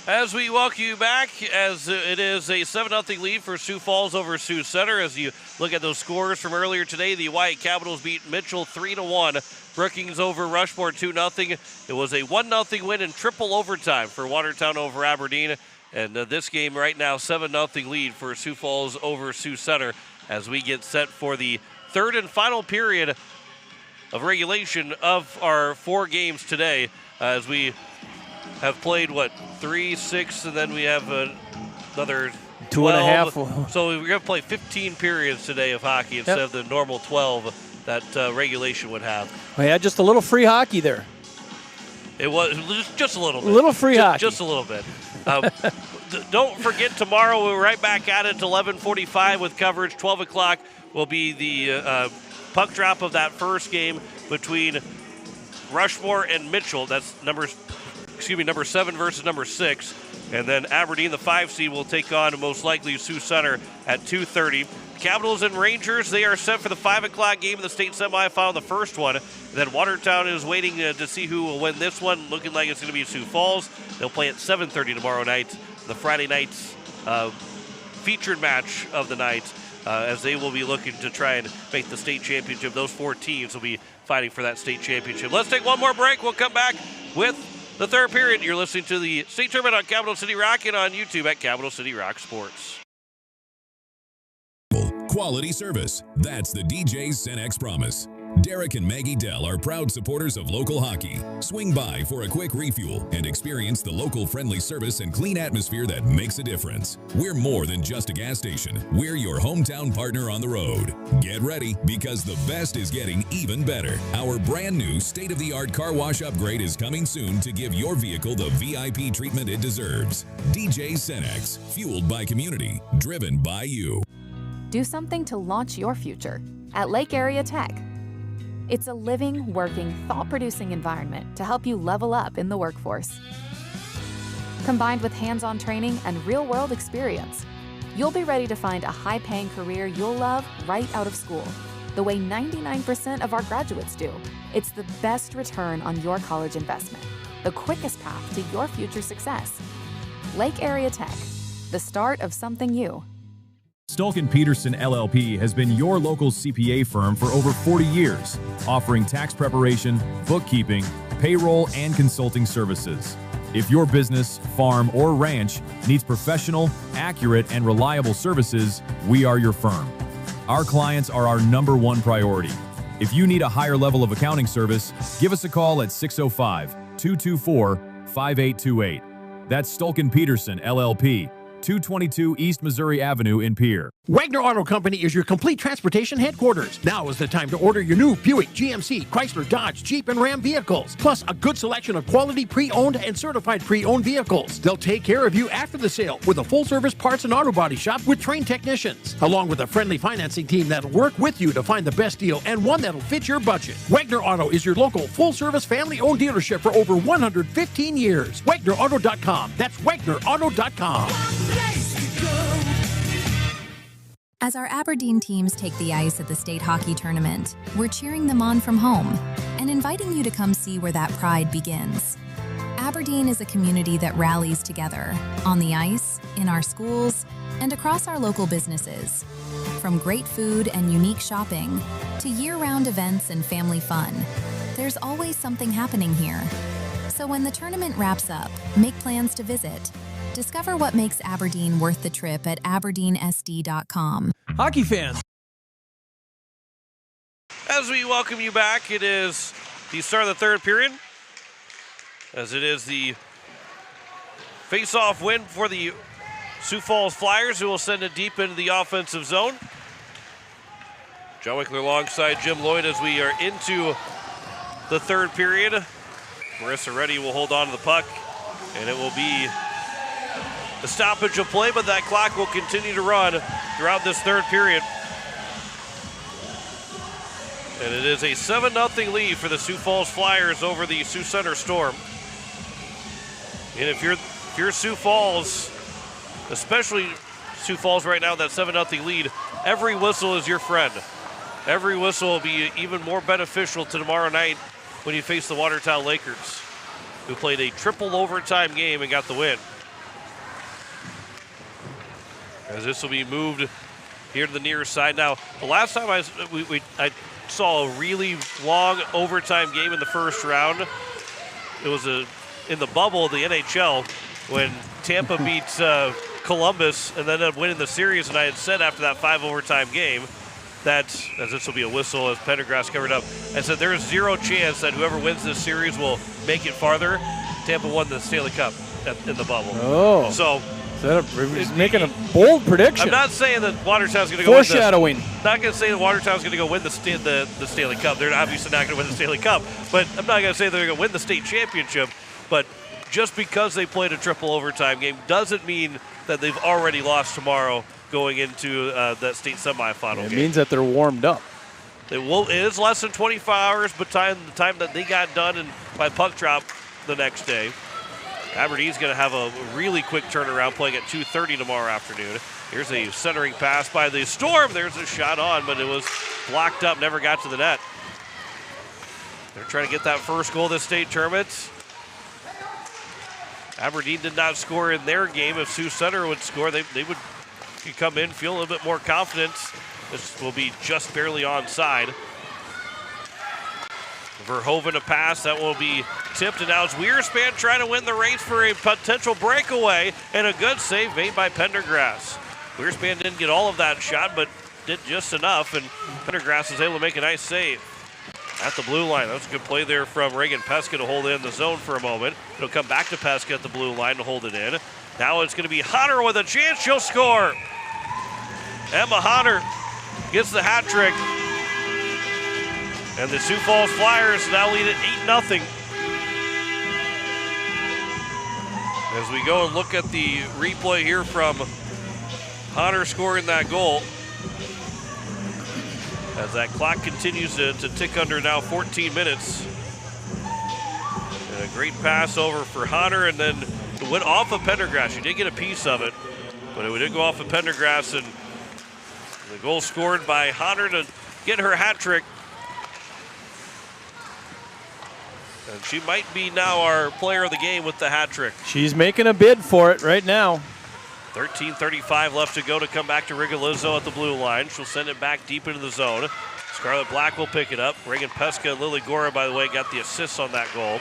As we welcome you back, as it is a 7-0 lead for Sioux Falls over Sioux Center. As you look at those scores from earlier today, the White Capitals beat Mitchell 3-1. Brookings over Rushmore 2-0. It was a 1-0 win in triple overtime for Watertown over Aberdeen. And this game right now, 7-0 lead for Sioux Falls over Sioux Center as we get set for the third and final period of regulation of our 4 games today as we have played, 3, 6, and then we have another 2.5. So we're going to play 15 periods today of hockey instead of the normal 12 that regulation would have. Well, yeah, just a little free hockey there. It was just a little bit. A little free hockey. Just a little bit. don't forget, tomorrow we're right back at it at 11:45 with coverage. 12 o'clock will be the puck drop of that first game between Rushmore and Mitchell. That's number 7 versus number 6. And then Aberdeen, the 5 seed, will take on most likely Sioux Center at 2:30. Capitals and Rangers, they are set for the 5 o'clock game of the state semifinal, the first one. And then Watertown is waiting to see who will win this one, looking like it's going to be Sioux Falls. They'll play at 7:30 tomorrow night, the Friday night's featured match of the night, as they will be looking to try and make the state championship. Those 4 teams will be fighting for that state championship. Let's take one more break. We'll come back with the third period. You're listening to the state tournament on Capital City Rock and on YouTube at Capital City Rock Sports. Quality service. That's the DJ's Cenex promise. Derek and Maggie Dell are proud supporters of local hockey. Swing by for a quick refuel and experience the local friendly service and clean atmosphere that makes a difference. We're more than just a gas station. We're your hometown partner on the road. Get ready, because the best is getting even better. Our brand new state-of-the-art car wash upgrade is coming soon to give your vehicle the VIP treatment it deserves. DJ Cenex, fueled by community, driven by you. Do something to launch your future at Lake Area Tech. It's a living, working, thought-producing environment to help you level up in the workforce. Combined with hands-on training and real-world experience, you'll be ready to find a high-paying career you'll love right out of school, the way 99% of our graduates do. It's the best return on your college investment, the quickest path to your future success. Lake Area Tech, the start of something new. Stulkin Peterson LLP has been your local CPA firm for over 40 years, offering tax preparation, bookkeeping, payroll, and consulting services. If your business, farm, or ranch needs professional, accurate, and reliable services, we are your firm. Our clients are our #1 priority. If you need a higher level of accounting service, give us a call at 605-224-5828. That's Stulkin Peterson LLP, 222 East Missouri Avenue in Pierre. Wagner Auto Company is your complete transportation headquarters. Now is the time to order your new Buick, GMC, Chrysler, Dodge, Jeep, and Ram vehicles, plus a good selection of quality pre-owned and certified pre-owned vehicles. They'll take care of you after the sale with a full-service parts and auto body shop with trained technicians, along with a friendly financing team that'll work with you to find the best deal and one that'll fit your budget. Wagner Auto is your local full-service family-owned dealership for over 115 years. WagnerAuto.com. That's WagnerAuto.com. As our Aberdeen teams take the ice at the state hockey tournament, we're cheering them on from home and inviting you to come see where that pride begins. Aberdeen is a community that rallies together on the ice, in our schools, and across our local businesses. From great food and unique shopping to year-round events and family fun, there's always something happening here. So when the tournament wraps up, make plans to visit. Discover what makes Aberdeen worth the trip at aberdeensd.com. Hockey fans. As we welcome you back, it is the start of the third period, as it is the face-off win for the Sioux Falls Flyers, who will send it deep into the offensive zone. John Wickler alongside Jim Lloyd as we are into the third period. Marissa Reddy will hold on to the puck, and it will be a stoppage of play, but that clock will continue to run throughout this third period. And it is a 7-0 lead for the Sioux Falls Flyers over the Sioux Center Storm. And if you're Sioux Falls, especially Sioux Falls right now, that 7-0 lead, every whistle is your friend. Every whistle will be even more beneficial to tomorrow night when you face the Watertown Lakers, who played a triple overtime game and got the win. As this will be moved here to the near side. Now, the last time I saw a really long overtime game in the first round, it was in the bubble of the NHL when Tampa beat Columbus and then ended up winning the series. And I had said after that 5 overtime game that, as this will be a whistle as Pendergrass covered up, I said there is 0 chance that whoever wins this series will make it farther. Tampa won the Stanley Cup in the bubble. Oh. So he's making a bold prediction. I'm not saying that Watertown's going to go foreshadowing. Not going to say that Watertown's going to go win the Stanley Cup. They're obviously not going to win the Stanley Cup, but I'm not going to say they're going to win the state championship. But just because they played a triple overtime game doesn't mean that they've already lost tomorrow going into that state semifinal game. It means that they're warmed up. It is less than 24 hours, but the time that they got done and by puck drop the next day. Aberdeen's going to have a really quick turnaround, playing at 2:30 tomorrow afternoon. Here's a centering pass by the Storm. There's a shot on, but it was blocked up, never got to the net. They're trying to get that first goal this state tournament. Aberdeen did not score in their game. If Sioux Center would score, they would come in, feel a little bit more confident. This will be just barely onside. Verhoeven a pass, that will be tipped, and now it's Weerspan trying to win the race for a potential breakaway, and a good save made by Pendergrass. Weerspan didn't get all of that shot, but did just enough, and Pendergrass is able to make a nice save at the blue line. That's a good play there from Reagan Pesca to hold it in the zone for a moment. It'll come back to Pesca at the blue line to hold it in. Now it's going to be Hunter with a chance. She'll score. Emma Hunter gets the hat trick. And the Sioux Falls Flyers now lead at 8-0. As we go and look at the replay here from Hunter scoring that goal. As that clock continues to tick under now 14 minutes. And a great pass over for Hunter, and then it went off of Pendergrass. She did get a piece of it, but it did go off of Pendergrass, and the goal scored by Hunter to get her hat trick. And she might be now our player of the game with the hat trick. She's making a bid for it right now. 13:35 left to go to come back to Rigolizzo at the blue line. She'll send it back deep into the zone. Scarlett Black will pick it up. Reagan Pesca and Lily Gora, by the way, got the assists on that goal.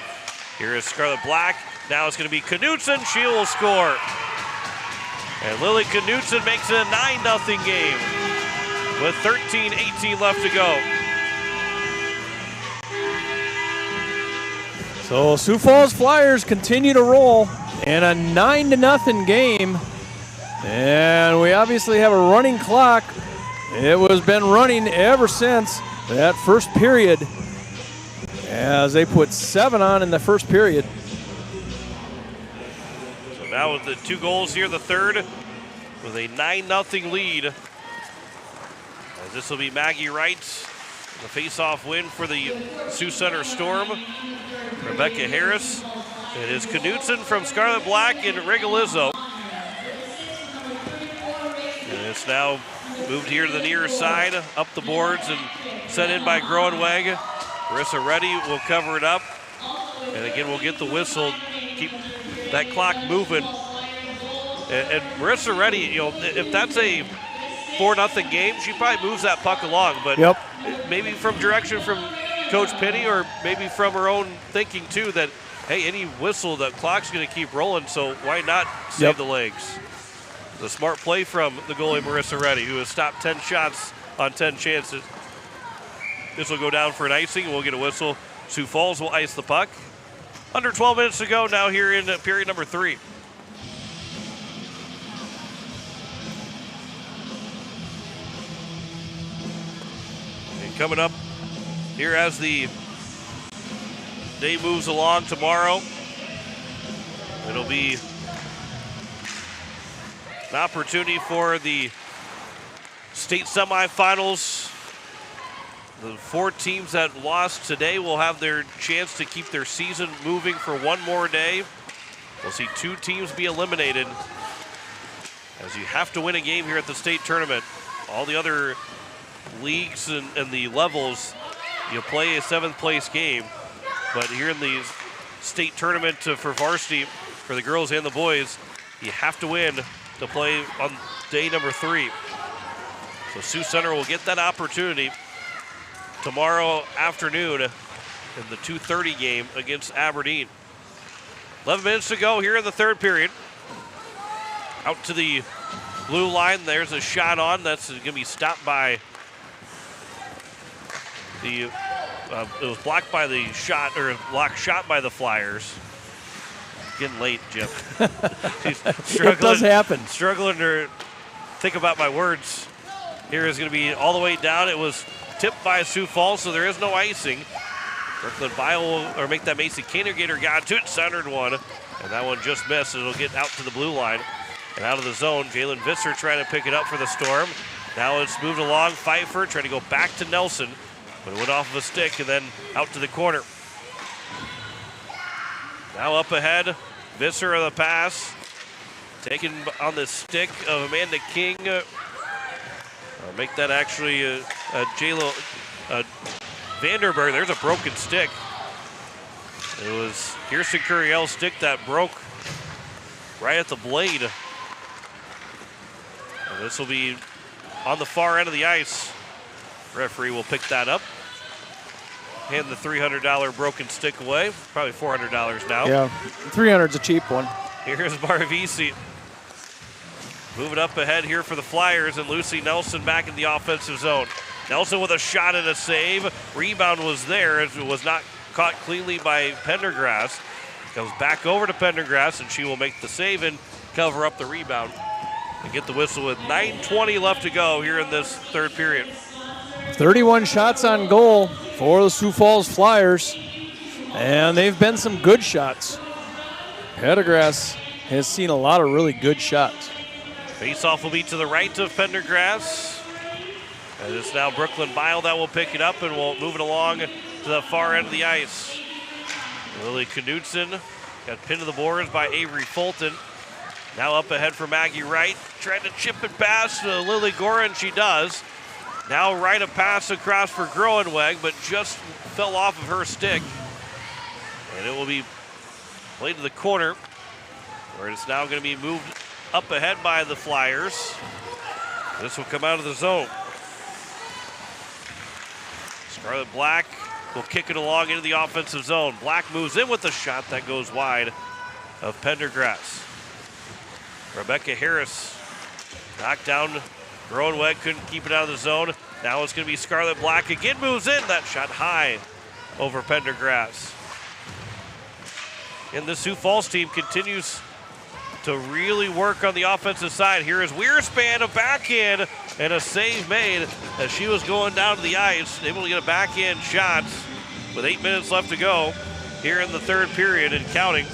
Here is Scarlett Black. Now it's going to be Knutson. She will score. And Lily Knutson makes it a 9-0 game with 13:18 left to go. So Sioux Falls Flyers continue to roll in a 9-0 game. And we obviously have a running clock. It was been running ever since that first period, as they put 7 on in the first period. So now with the 2 goals here, the third, with a 9-0 lead. As this will be Maggie Wright, the face-off win for the Sioux Center Storm. Rebecca Harris. It is Knutson from Scarlett Black and Rigolizzo. And it's now moved here to the near side, up the boards, and sent in by Groenweg. Marissa Reddy will cover it up. And again, we'll get the whistle, keep that clock moving. And Marissa Reddy, you know, if that's a 4-0 game, she probably moves that puck along. But maybe from direction from Coach Penny, or maybe from her own thinking too, that, hey, any whistle, the clock's going to keep rolling, so why not save the legs? The smart play from the goalie Marissa Reddy, who has stopped 10 shots on 10 chances. This will go down for an icing. We'll get a whistle. Sioux Falls will ice the puck. Under 12 minutes to go now here in period number 3. And coming up here as the day moves along tomorrow, it'll be an opportunity for the state semifinals. The 4 teams that lost today will have their chance to keep their season moving for one more day. We'll see 2 teams be eliminated, as you have to win a game here at the state tournament. All the other leagues and the levels, you play a 7th place game, but here in the state tournament for varsity, for the girls and the boys, you have to win to play on day number 3. So Sioux Center will get that opportunity tomorrow afternoon in the 2:30 game against Aberdeen. 11 minutes to go here in the 3rd period. Out to the blue line, there's a shot on. That's going to be stopped by the, it was blocked by the shot, or blocked shot by the Flyers. Getting late, Jim. It does happen. Struggling to think about my words. Here is going to be all the way down. It was tipped by Sioux Falls, so there is no icing. Brooklyn Bio will make that Macy Kanergater got to it, centered one, And that one just missed. It'll get out to the blue line and out of the zone. Jalen Visser trying to pick it up for the Storm. Now it's moved along. Pfeiffer trying to go back to Nelson, but it went off of a stick and then out to the corner. Now up ahead, Visser of the pass. Taken on the stick of Amanda King. Make that actually J-Lo Vanderberg. There's a broken stick. It was Kirsten Curiel's stick that broke right at the blade. And this will be on the far end of the ice. Referee will pick that up. Hand the $300 broken stick away. Probably $400 now. Yeah, $300's a cheap one. Here's Marvisi. Moving up ahead here for the Flyers, and Lucy Nelson back in the offensive zone. Nelson with a shot and a save. Rebound was there. It was not caught cleanly by Pendergrass. Comes back over to Pendergrass, and she will make the save and cover up the rebound. And get the whistle with 9:20 left to go here in this third period. 31 shots on goal for the Sioux Falls Flyers, and they've been some good shots. Pendergrass has seen a lot of really good shots. Face-off will be to the right of Pendergrass. And it's now Brooklyn Bile that will pick it up and will move it along to the far end of the ice. Lily Knudsen got pinned to the boards by Avery Fulton. Now up ahead for Maggie Wright. Trying to chip it past Lily Gorin, she does. Now Wright a pass across for Groenweg, but just fell off of her stick. And it will be played to the corner, where it's now going to be moved up ahead by the Flyers. This will come out of the zone. Scarlett Black will kick it along into the offensive zone. Black moves in with the shot that goes wide of Pendergrass. Rebecca Harris knocked down. Groenweg couldn't keep it out of the zone. Now it's going to be Scarlett Black again, moves in. That shot high over Pendergrass. And the Sioux Falls team continues to really work on the offensive side. Here is Weerspan, a backhand and a save made as she was going down to the ice, able to get a backhand shot with 8 minutes left to go here in the third period and counting.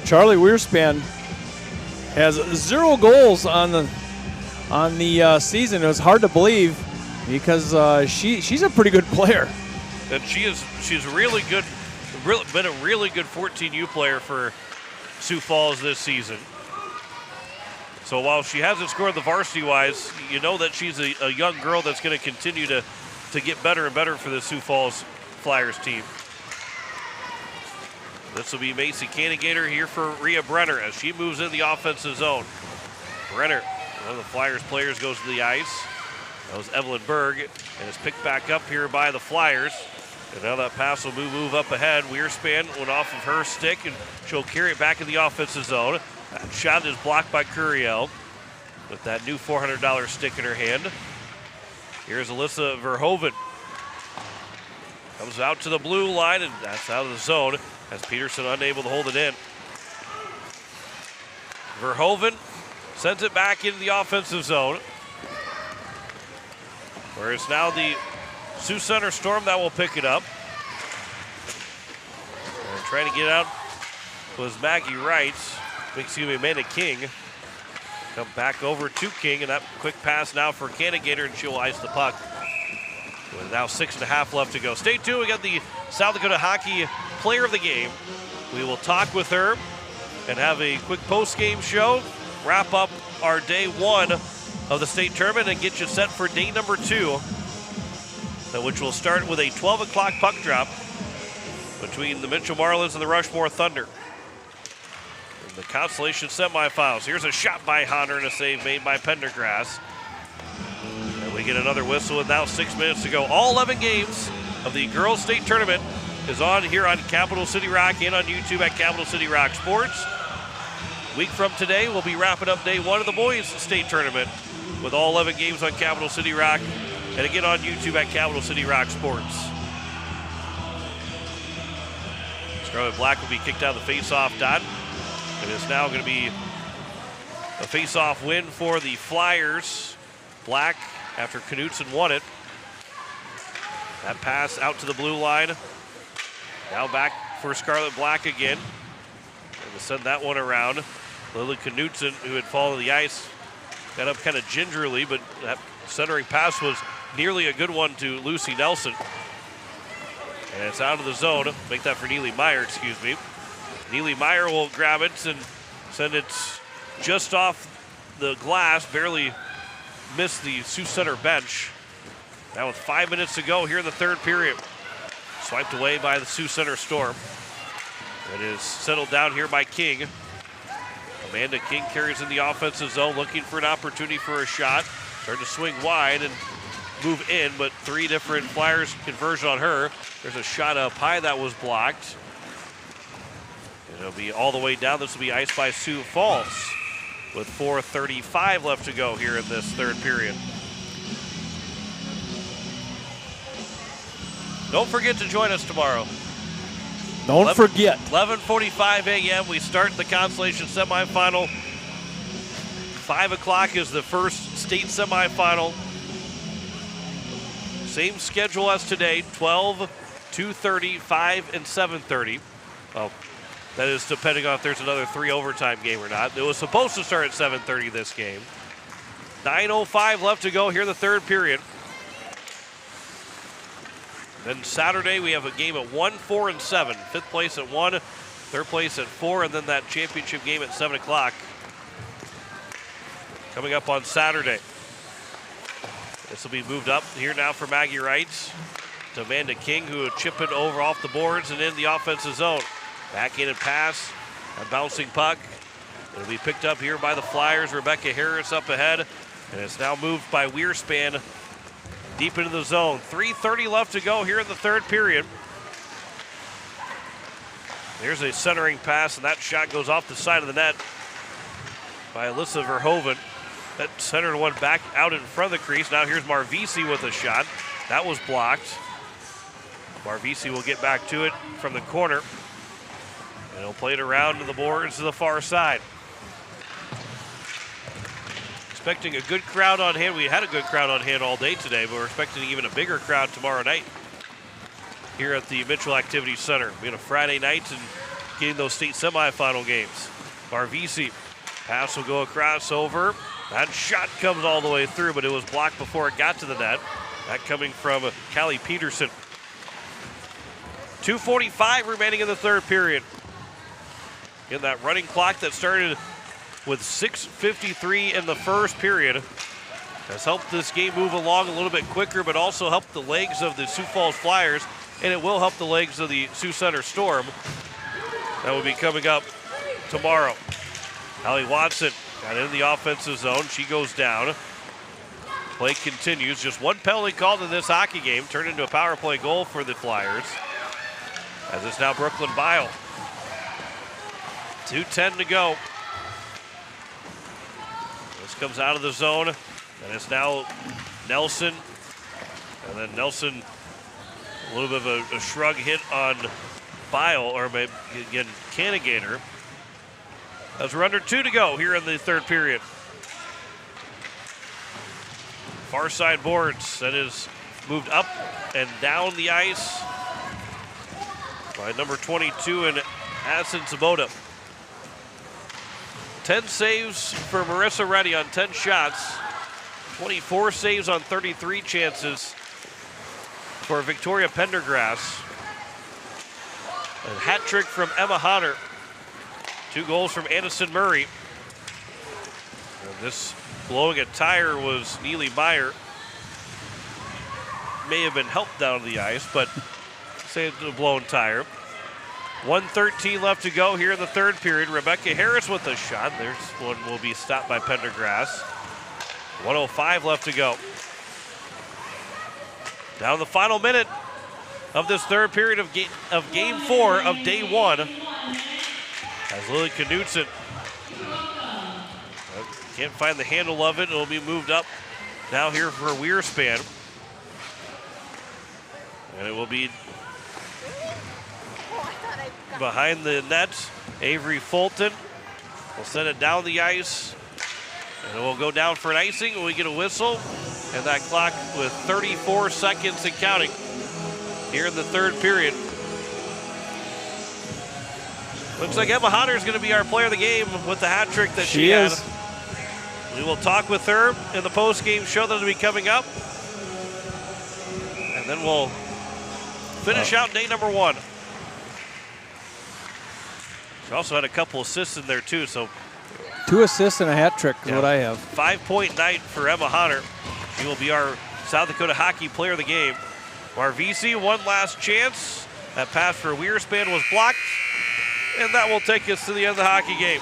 Charlie Weerspan has 0 goals on the season. It was hard to believe because she's a pretty good player. And she's really good, been a really good 14U player for Sioux Falls this season. So while she hasn't scored the varsity-wise, you know that she's a young girl that's going to continue to get better and better for the Sioux Falls Flyers team. This will be Macy Cannigator here for Rhea Brenner as she moves in the offensive zone. Brenner, one of the Flyers players, goes to the ice. That was Evelyn Berg, and it's picked back up here by the Flyers. And now that pass will move up ahead. Weerspan went off of her stick, and she'll carry it back in the offensive zone. That shot is blocked by Curiel with that new $400 stick in her hand. Here's Alyssa Verhoeven. Comes out to the blue line, and that's out of the zone as Peterson unable to hold it in. Verhoeven sends it back into the offensive zone, where it's now the Sioux Center Storm that will pick it up. And trying to get out was Maggie Wright. Amanda King. Come back over to King, and that quick pass now for Cannigator, and she'll ice the puck. With now 6.5 left to go. Stay tuned, we got the South Dakota Hockey Player of the Game. We will talk with her and have a quick post-game show, wrap up our day 1 of the state tournament, and get you set for day number 2, which will start with a 12 o'clock puck drop between the Mitchell Marlins and the Rushmore Thunder. In the Constellation semifinals, here's a shot by Honner and a save made by Pendergrass. And we get another whistle with now 6 minutes to go. All 11 games of the girls state tournament is on here on Capital City Rock and on YouTube at Capital City Rock Sports. A week from today, we'll be wrapping up day 1 of the boys state tournament with all 11 games on Capital City Rock and again on YouTube at Capital City Rock Sports. Scarlett Black will be kicked out of the face-off dot. And it's now going to be a face-off win for the Flyers. Black, after Knudsen won it. That pass out to the blue line. Now back for Scarlett Black again. And to send that one around. Lily Knutson, who had fallen to the ice, got up kind of gingerly, but that centering pass was nearly a good one to Lucy Nelson. And it's out of the zone. Make that for Neely Meyer, excuse me. Neely Meyer will grab it and send it just off the glass, barely missed the Sioux Center bench. Now with 5 minutes to go here in the third period. Swiped away by the Sioux Center Storm. It is settled down here by King. Amanda King carries in the offensive zone, looking for an opportunity for a shot. Trying to swing wide and move in, but 3 different Flyers conversion on her. There's a shot up high that was blocked. And it'll be all the way down. This will be iced by Sioux Falls with 4:35 left to go here in this third period. Don't forget to join us tomorrow. Don't forget. 11:45 a.m. we start the Constellation semifinal. 5 o'clock is the first state semifinal. Same schedule as today, 12, 2:30, 5, and 7:30. Well, that is depending on if there's another 3 overtime game or not. It was supposed to start at 7:30 this game. 9:05 left to go here in the third period. Then Saturday we have a game at 1, 4, and 7. 5th place at 1, 3rd place at 4, and then that championship game at 7 o'clock. Coming up on Saturday. This will be moved up here now for Maggie Wright to Amanda King, who will chip it over off the boards and in the offensive zone. Backhanded pass, a bouncing puck. It'll be picked up here by the Flyers. Rebecca Harris up ahead, and it's now moved by Weerspan deep into the zone. 3:30 left to go here in the third period. There's a centering pass, and that shot goes off the side of the net by Alyssa Verhoeven. That centered one back out in front of the crease. Now here's Marvisi with a shot. That was blocked. Marvisi will get back to it from the corner. And he'll play it around to the boards to the far side. Expecting a good crowd on hand. We had a good crowd on hand all day today, but we're expecting even a bigger crowd tomorrow night here at the Mitchell Activity Center. Being a Friday night and getting those state semifinal games. Marvisi, pass will go across over. That shot comes all the way through, but it was blocked before it got to the net. That coming from Callie Peterson. 2:45 remaining in the third period. In that running clock that started with 6:53 in the first period has helped this game move along a little bit quicker, but also helped the legs of the Sioux Falls Flyers, and it will help the legs of the Sioux Center Storm. That will be coming up tomorrow. Allie Watson got in the offensive zone. She goes down. Play continues. Just one penalty called in this hockey game. Turned into a power play goal for the Flyers. As it's now Brooklyn Bile. 2:10 to go. This comes out of the zone. And it's now Nelson. And then Nelson, a little bit of a shrug hit on Bile, or maybe again, Cannigator. As we're under 2 to go here in the third period. Far side boards, that is moved up and down the ice by number 22 in Addison Sabota. 10 saves for Marissa Reddy on 10 shots. 24 saves on 33 chances for Victoria Pendergrass. A hat trick from Emma Hodder. 2 goals from Anderson Murray. And this blowing a tire was Neely Meyer. May have been helped down to the ice, but say it's a blown tire. 1:13 left to go here in the third period. Rebecca Harris with a shot. There's one will be stopped by Pendergrass. 1:05 left to go. Down the final minute of this third period of game 4 of day 1. As Lily Knutson can't find the handle of it. It'll be moved up now here for Weerspan. And it will be behind the net. Avery Fulton will send it down the ice. And it will go down for an icing when we get a whistle. And that clock with 34 seconds and counting here in the third period. Looks like Emma Hodder is going to be our player of the game with the hat trick that She had. is. We will talk with her in the post-game show that will be coming up. And then we'll finish out day number 1. She also had a couple assists in there too, so 2 assists and a hat trick is what I have. 5-point night for Emma Hodder. She will be our South Dakota hockey player of the game. Our VC, one last chance. That pass for Weerspan was blocked, and that will take us to the end of the hockey game.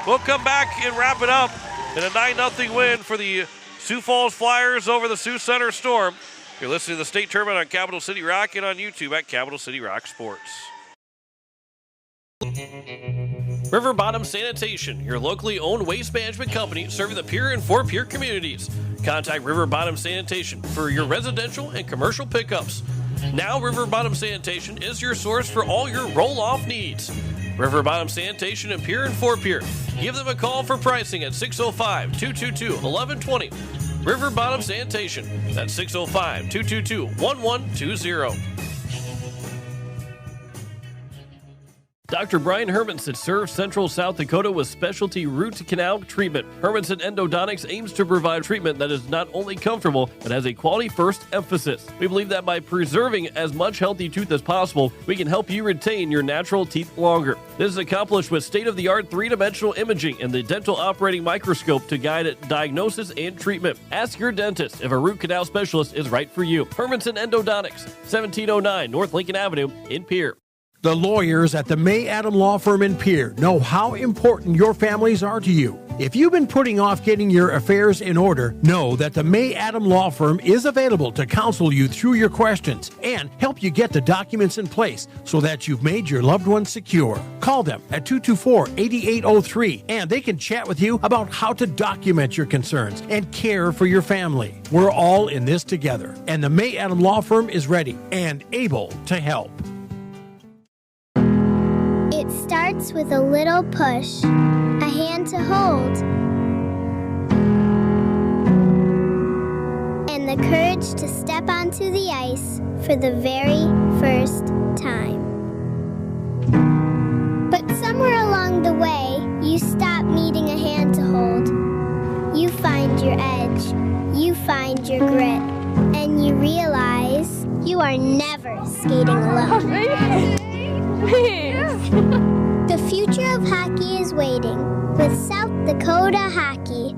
We'll come back and wrap it up in a 9-0 win for the Sioux Falls Flyers over the Sioux Center Storm. You're listening to the state tournament on Capital City Rock and on YouTube at Capital City Rock Sports. River Bottom Sanitation, your locally owned waste management company serving the Pierre and Fort Pierre communities. Contact River Bottom Sanitation for your residential and commercial pickups. Now River Bottom Sanitation is your source for all your roll-off needs. River Bottom Sanitation in Pierre and Fort Pierre. Give them a call for pricing at 605-222-1120. River Bottom Sanitation. That's 605-222-1120. Dr. Brian Hermanson serves Central South Dakota with specialty root canal treatment. Hermanson Endodontics aims to provide treatment that is not only comfortable, but has a quality-first emphasis. We believe that by preserving as much healthy tooth as possible, we can help you retain your natural teeth longer. This is accomplished with state-of-the-art 3-dimensional imaging and the dental operating microscope to guide diagnosis and treatment. Ask your dentist if a root canal specialist is right for you. Hermanson Endodontics, 1709 North Lincoln Avenue in Pierre. The lawyers at the May Adam Law Firm in Pierre know how important your families are to you. If you've been putting off getting your affairs in order, know that the May Adam Law Firm is available to counsel you through your questions and help you get the documents in place so that you've made your loved ones secure. Call them at 224-8803 and they can chat with you about how to document your concerns and care for your family. We're all in this together, and the May Adam Law Firm is ready and able to help. It starts with a little push, a hand to hold, and the courage to step onto the ice for the very first time. But somewhere along the way, you stop needing a hand to hold. You find your edge, you find your grit, and you realize you are never skating alone. The future of hockey is waiting with South Dakota Hockey.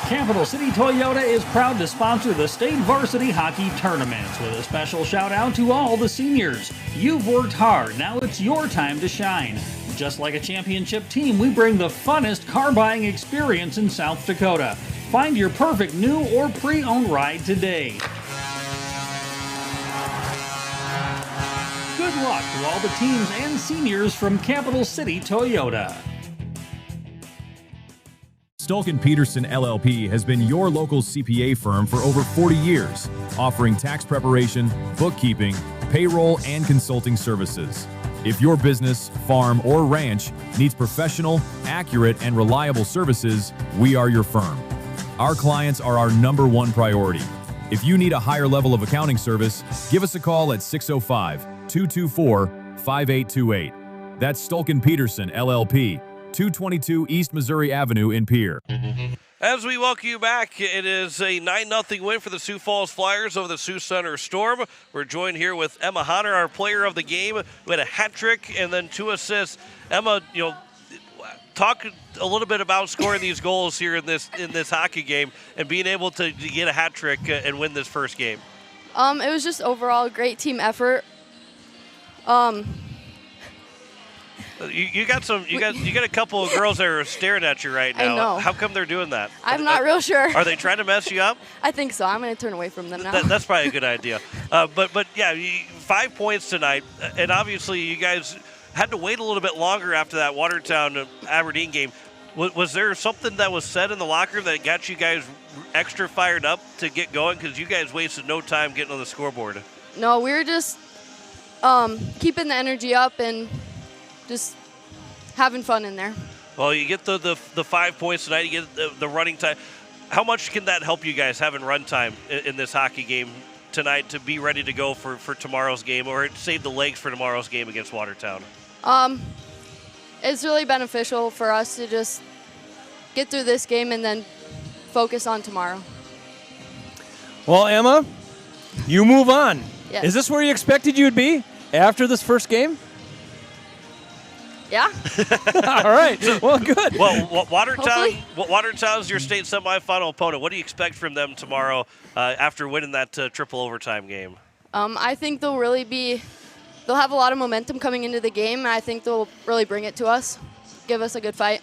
Capital City Toyota is proud to sponsor the state varsity hockey tournaments with a special shout out to all the seniors. You've worked hard, now it's your time to shine. Just like a championship team, we bring the funnest car buying experience in South Dakota. Find your perfect new or pre-owned ride today. Good luck to all the teams and seniors from Capital City Toyota. Stolken Peterson LLP has been your local CPA firm for over 40 years, offering tax preparation, bookkeeping, payroll, and consulting services. If your business, farm, or ranch needs professional, accurate, and reliable services, we are your firm. Our clients are our #1 priority. If you need a higher level of accounting service, give us a call at 605-224-5828. That's Stolken Peterson LLP, 222 East Missouri Avenue in Pierre. As we welcome you back, it is a 9-0 win for the Sioux Falls Flyers over the Sioux Center Storm. We're joined here with Emma Hodder, our player of the game, who had a hat trick and then 2 assists. Emma, talk a little bit about scoring these goals here in this hockey game and being able to get a hat trick and win this first game. It was just overall a great team effort. You got a couple of girls that are staring at you right now. I know. How come they're doing that? I'm not real sure. Are they trying to mess you up? I think so. I'm going to turn away from them now. That's probably a good idea. But yeah, 5 points tonight, and obviously you guys had to wait a little bit longer after that Watertown-Aberdeen game. Was there something that was said in the locker room that got you guys extra fired up to get going? Because you guys wasted no time getting on the scoreboard. No, we were just keeping the energy up and just having fun in there. Well, you get the 5 points tonight. You get the running time. How much can that help you guys having run time in this hockey game tonight to be ready to go for tomorrow's game, or save the legs for tomorrow's game against Watertown? It's really beneficial for us to just get through this game and then focus on tomorrow. Well, Emma, you move on. Yes. Is this where you expected you'd be after this first game? Yeah. All right. Well, good. Well, Watertown's your state semifinal opponent. What do you expect from them tomorrow after winning that triple overtime game? I think they'll have a lot of momentum coming into the game, and I think they'll really bring it to us, give us a good fight.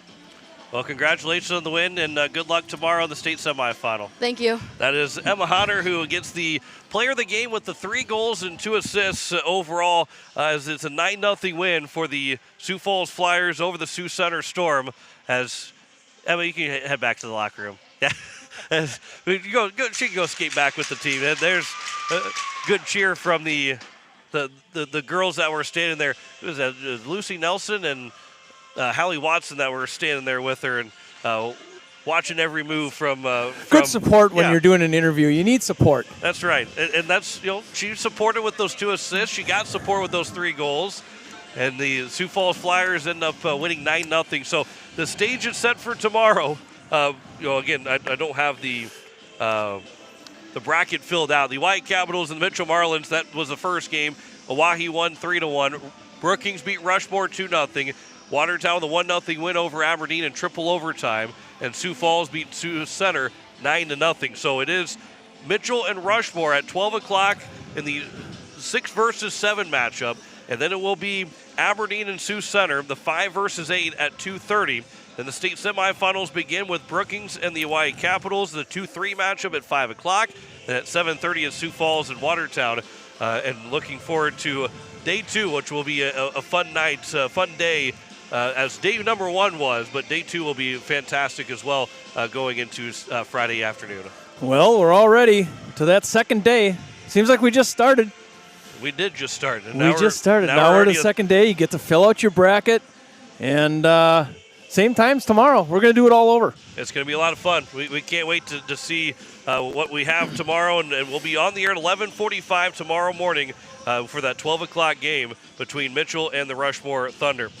Well, congratulations on the win, and good luck tomorrow in the state semifinal. Thank you. That is Emma Hunter, who gets the player of the game with the 3 goals and 2 assists overall, as it's a 9-0 win for the Sioux Falls Flyers over the Sioux Center Storm. As Emma, you can head back to the locker room. Yeah, she can go skate back with the team. And there's a good cheer from the girls that were standing there. It was Lucy Nelson and Hallie Watson that were standing there with her and watching every move from good support when you're doing an interview. You need support. That's right, and that's she supported with those 2 assists. She got support with those 3 goals, and the Sioux Falls Flyers end up winning 9-0. So the stage is set for tomorrow. Again, I don't have the bracket filled out. The White Capitals and the Mitchell Marlins. That was the first game. Oahe won 3-1. Brookings beat Rushmore 2-0. Watertown with a 1-0 win over Aberdeen in triple overtime, and Sioux Falls beat Sioux Center 9-0. So it is Mitchell and Rushmore at 12 o'clock in the 6 versus 7 matchup, and then it will be Aberdeen and Sioux Center, the 5 versus 8 at 2:30. Then the state semifinals begin with Brookings and the Hawaii Capitals, the 2-3 matchup at 5 o'clock. Then at 7:30 is Sioux Falls and Watertown, and looking forward to day 2, which will be a fun night, fun day. As day number 1 was, but day 2 will be fantastic as well going into Friday afternoon. Well, we're all ready to that second day. Seems like we just started. We did just start. And Now we're the second day. You get to fill out your bracket, and same times tomorrow. We're going to do it all over. It's going to be a lot of fun. We can't wait to see what we have tomorrow, and we'll be on the air at 11:45 tomorrow morning for that 12 o'clock game between Mitchell and the Rushmore Thunder.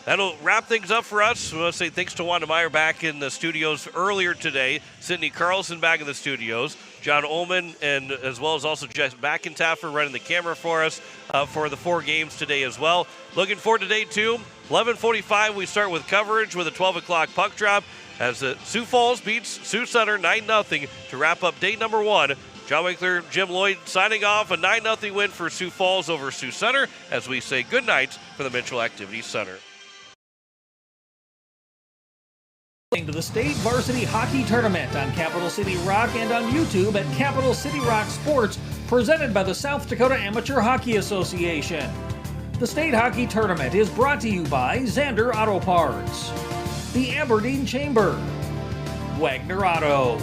That'll wrap things up for us. We want to say thanks to Wanda Meyer back in the studios earlier today. Sydney Carlson back in the studios. John Ullman, and as well as also Jeff McIntaffer running the camera for us for the 4 games today as well. Looking forward to day 2. 11:45, we start with coverage with a 12 o'clock puck drop as Sioux Falls beats Sioux Center 9-0 to wrap up day number 1. John Winkler, Jim Lloyd signing off, a 9-0 win for Sioux Falls over Sioux Center as we say good night from the Mitchell Activity Center. To the state varsity hockey tournament on Capital City Rock and on YouTube at Capital City Rock Sports, presented by the South Dakota Amateur Hockey Association. The state hockey tournament is brought to you by Zander Auto Parts, the Aberdeen Chamber, Wagner Auto,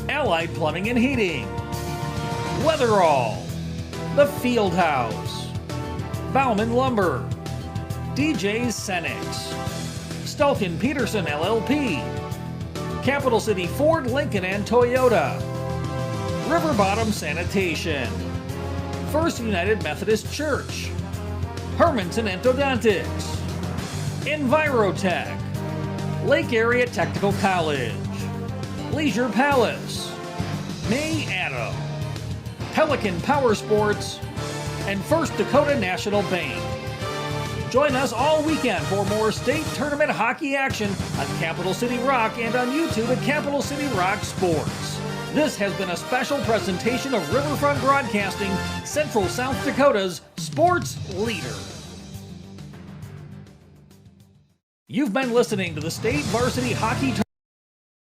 Allied Plumbing and Heating, Weatherall, The Field House, Bauman Lumber, DJ's Cenex, Stulkin Peterson LLP, Capital City Ford, Lincoln and Toyota, River Bottom Sanitation, First United Methodist Church, Hermanson Endodontics, Envirotech, Lake Area Technical College, Leisure Palace, May Adam, Pelican Power Sports, and First Dakota National Bank. Join us all weekend for more state tournament hockey action on Capital City Rock and on YouTube at Capital City Rock Sports. This has been a special presentation of Riverfront Broadcasting, Central South Dakota's sports leader. You've been listening to the State Varsity Hockey Tournament.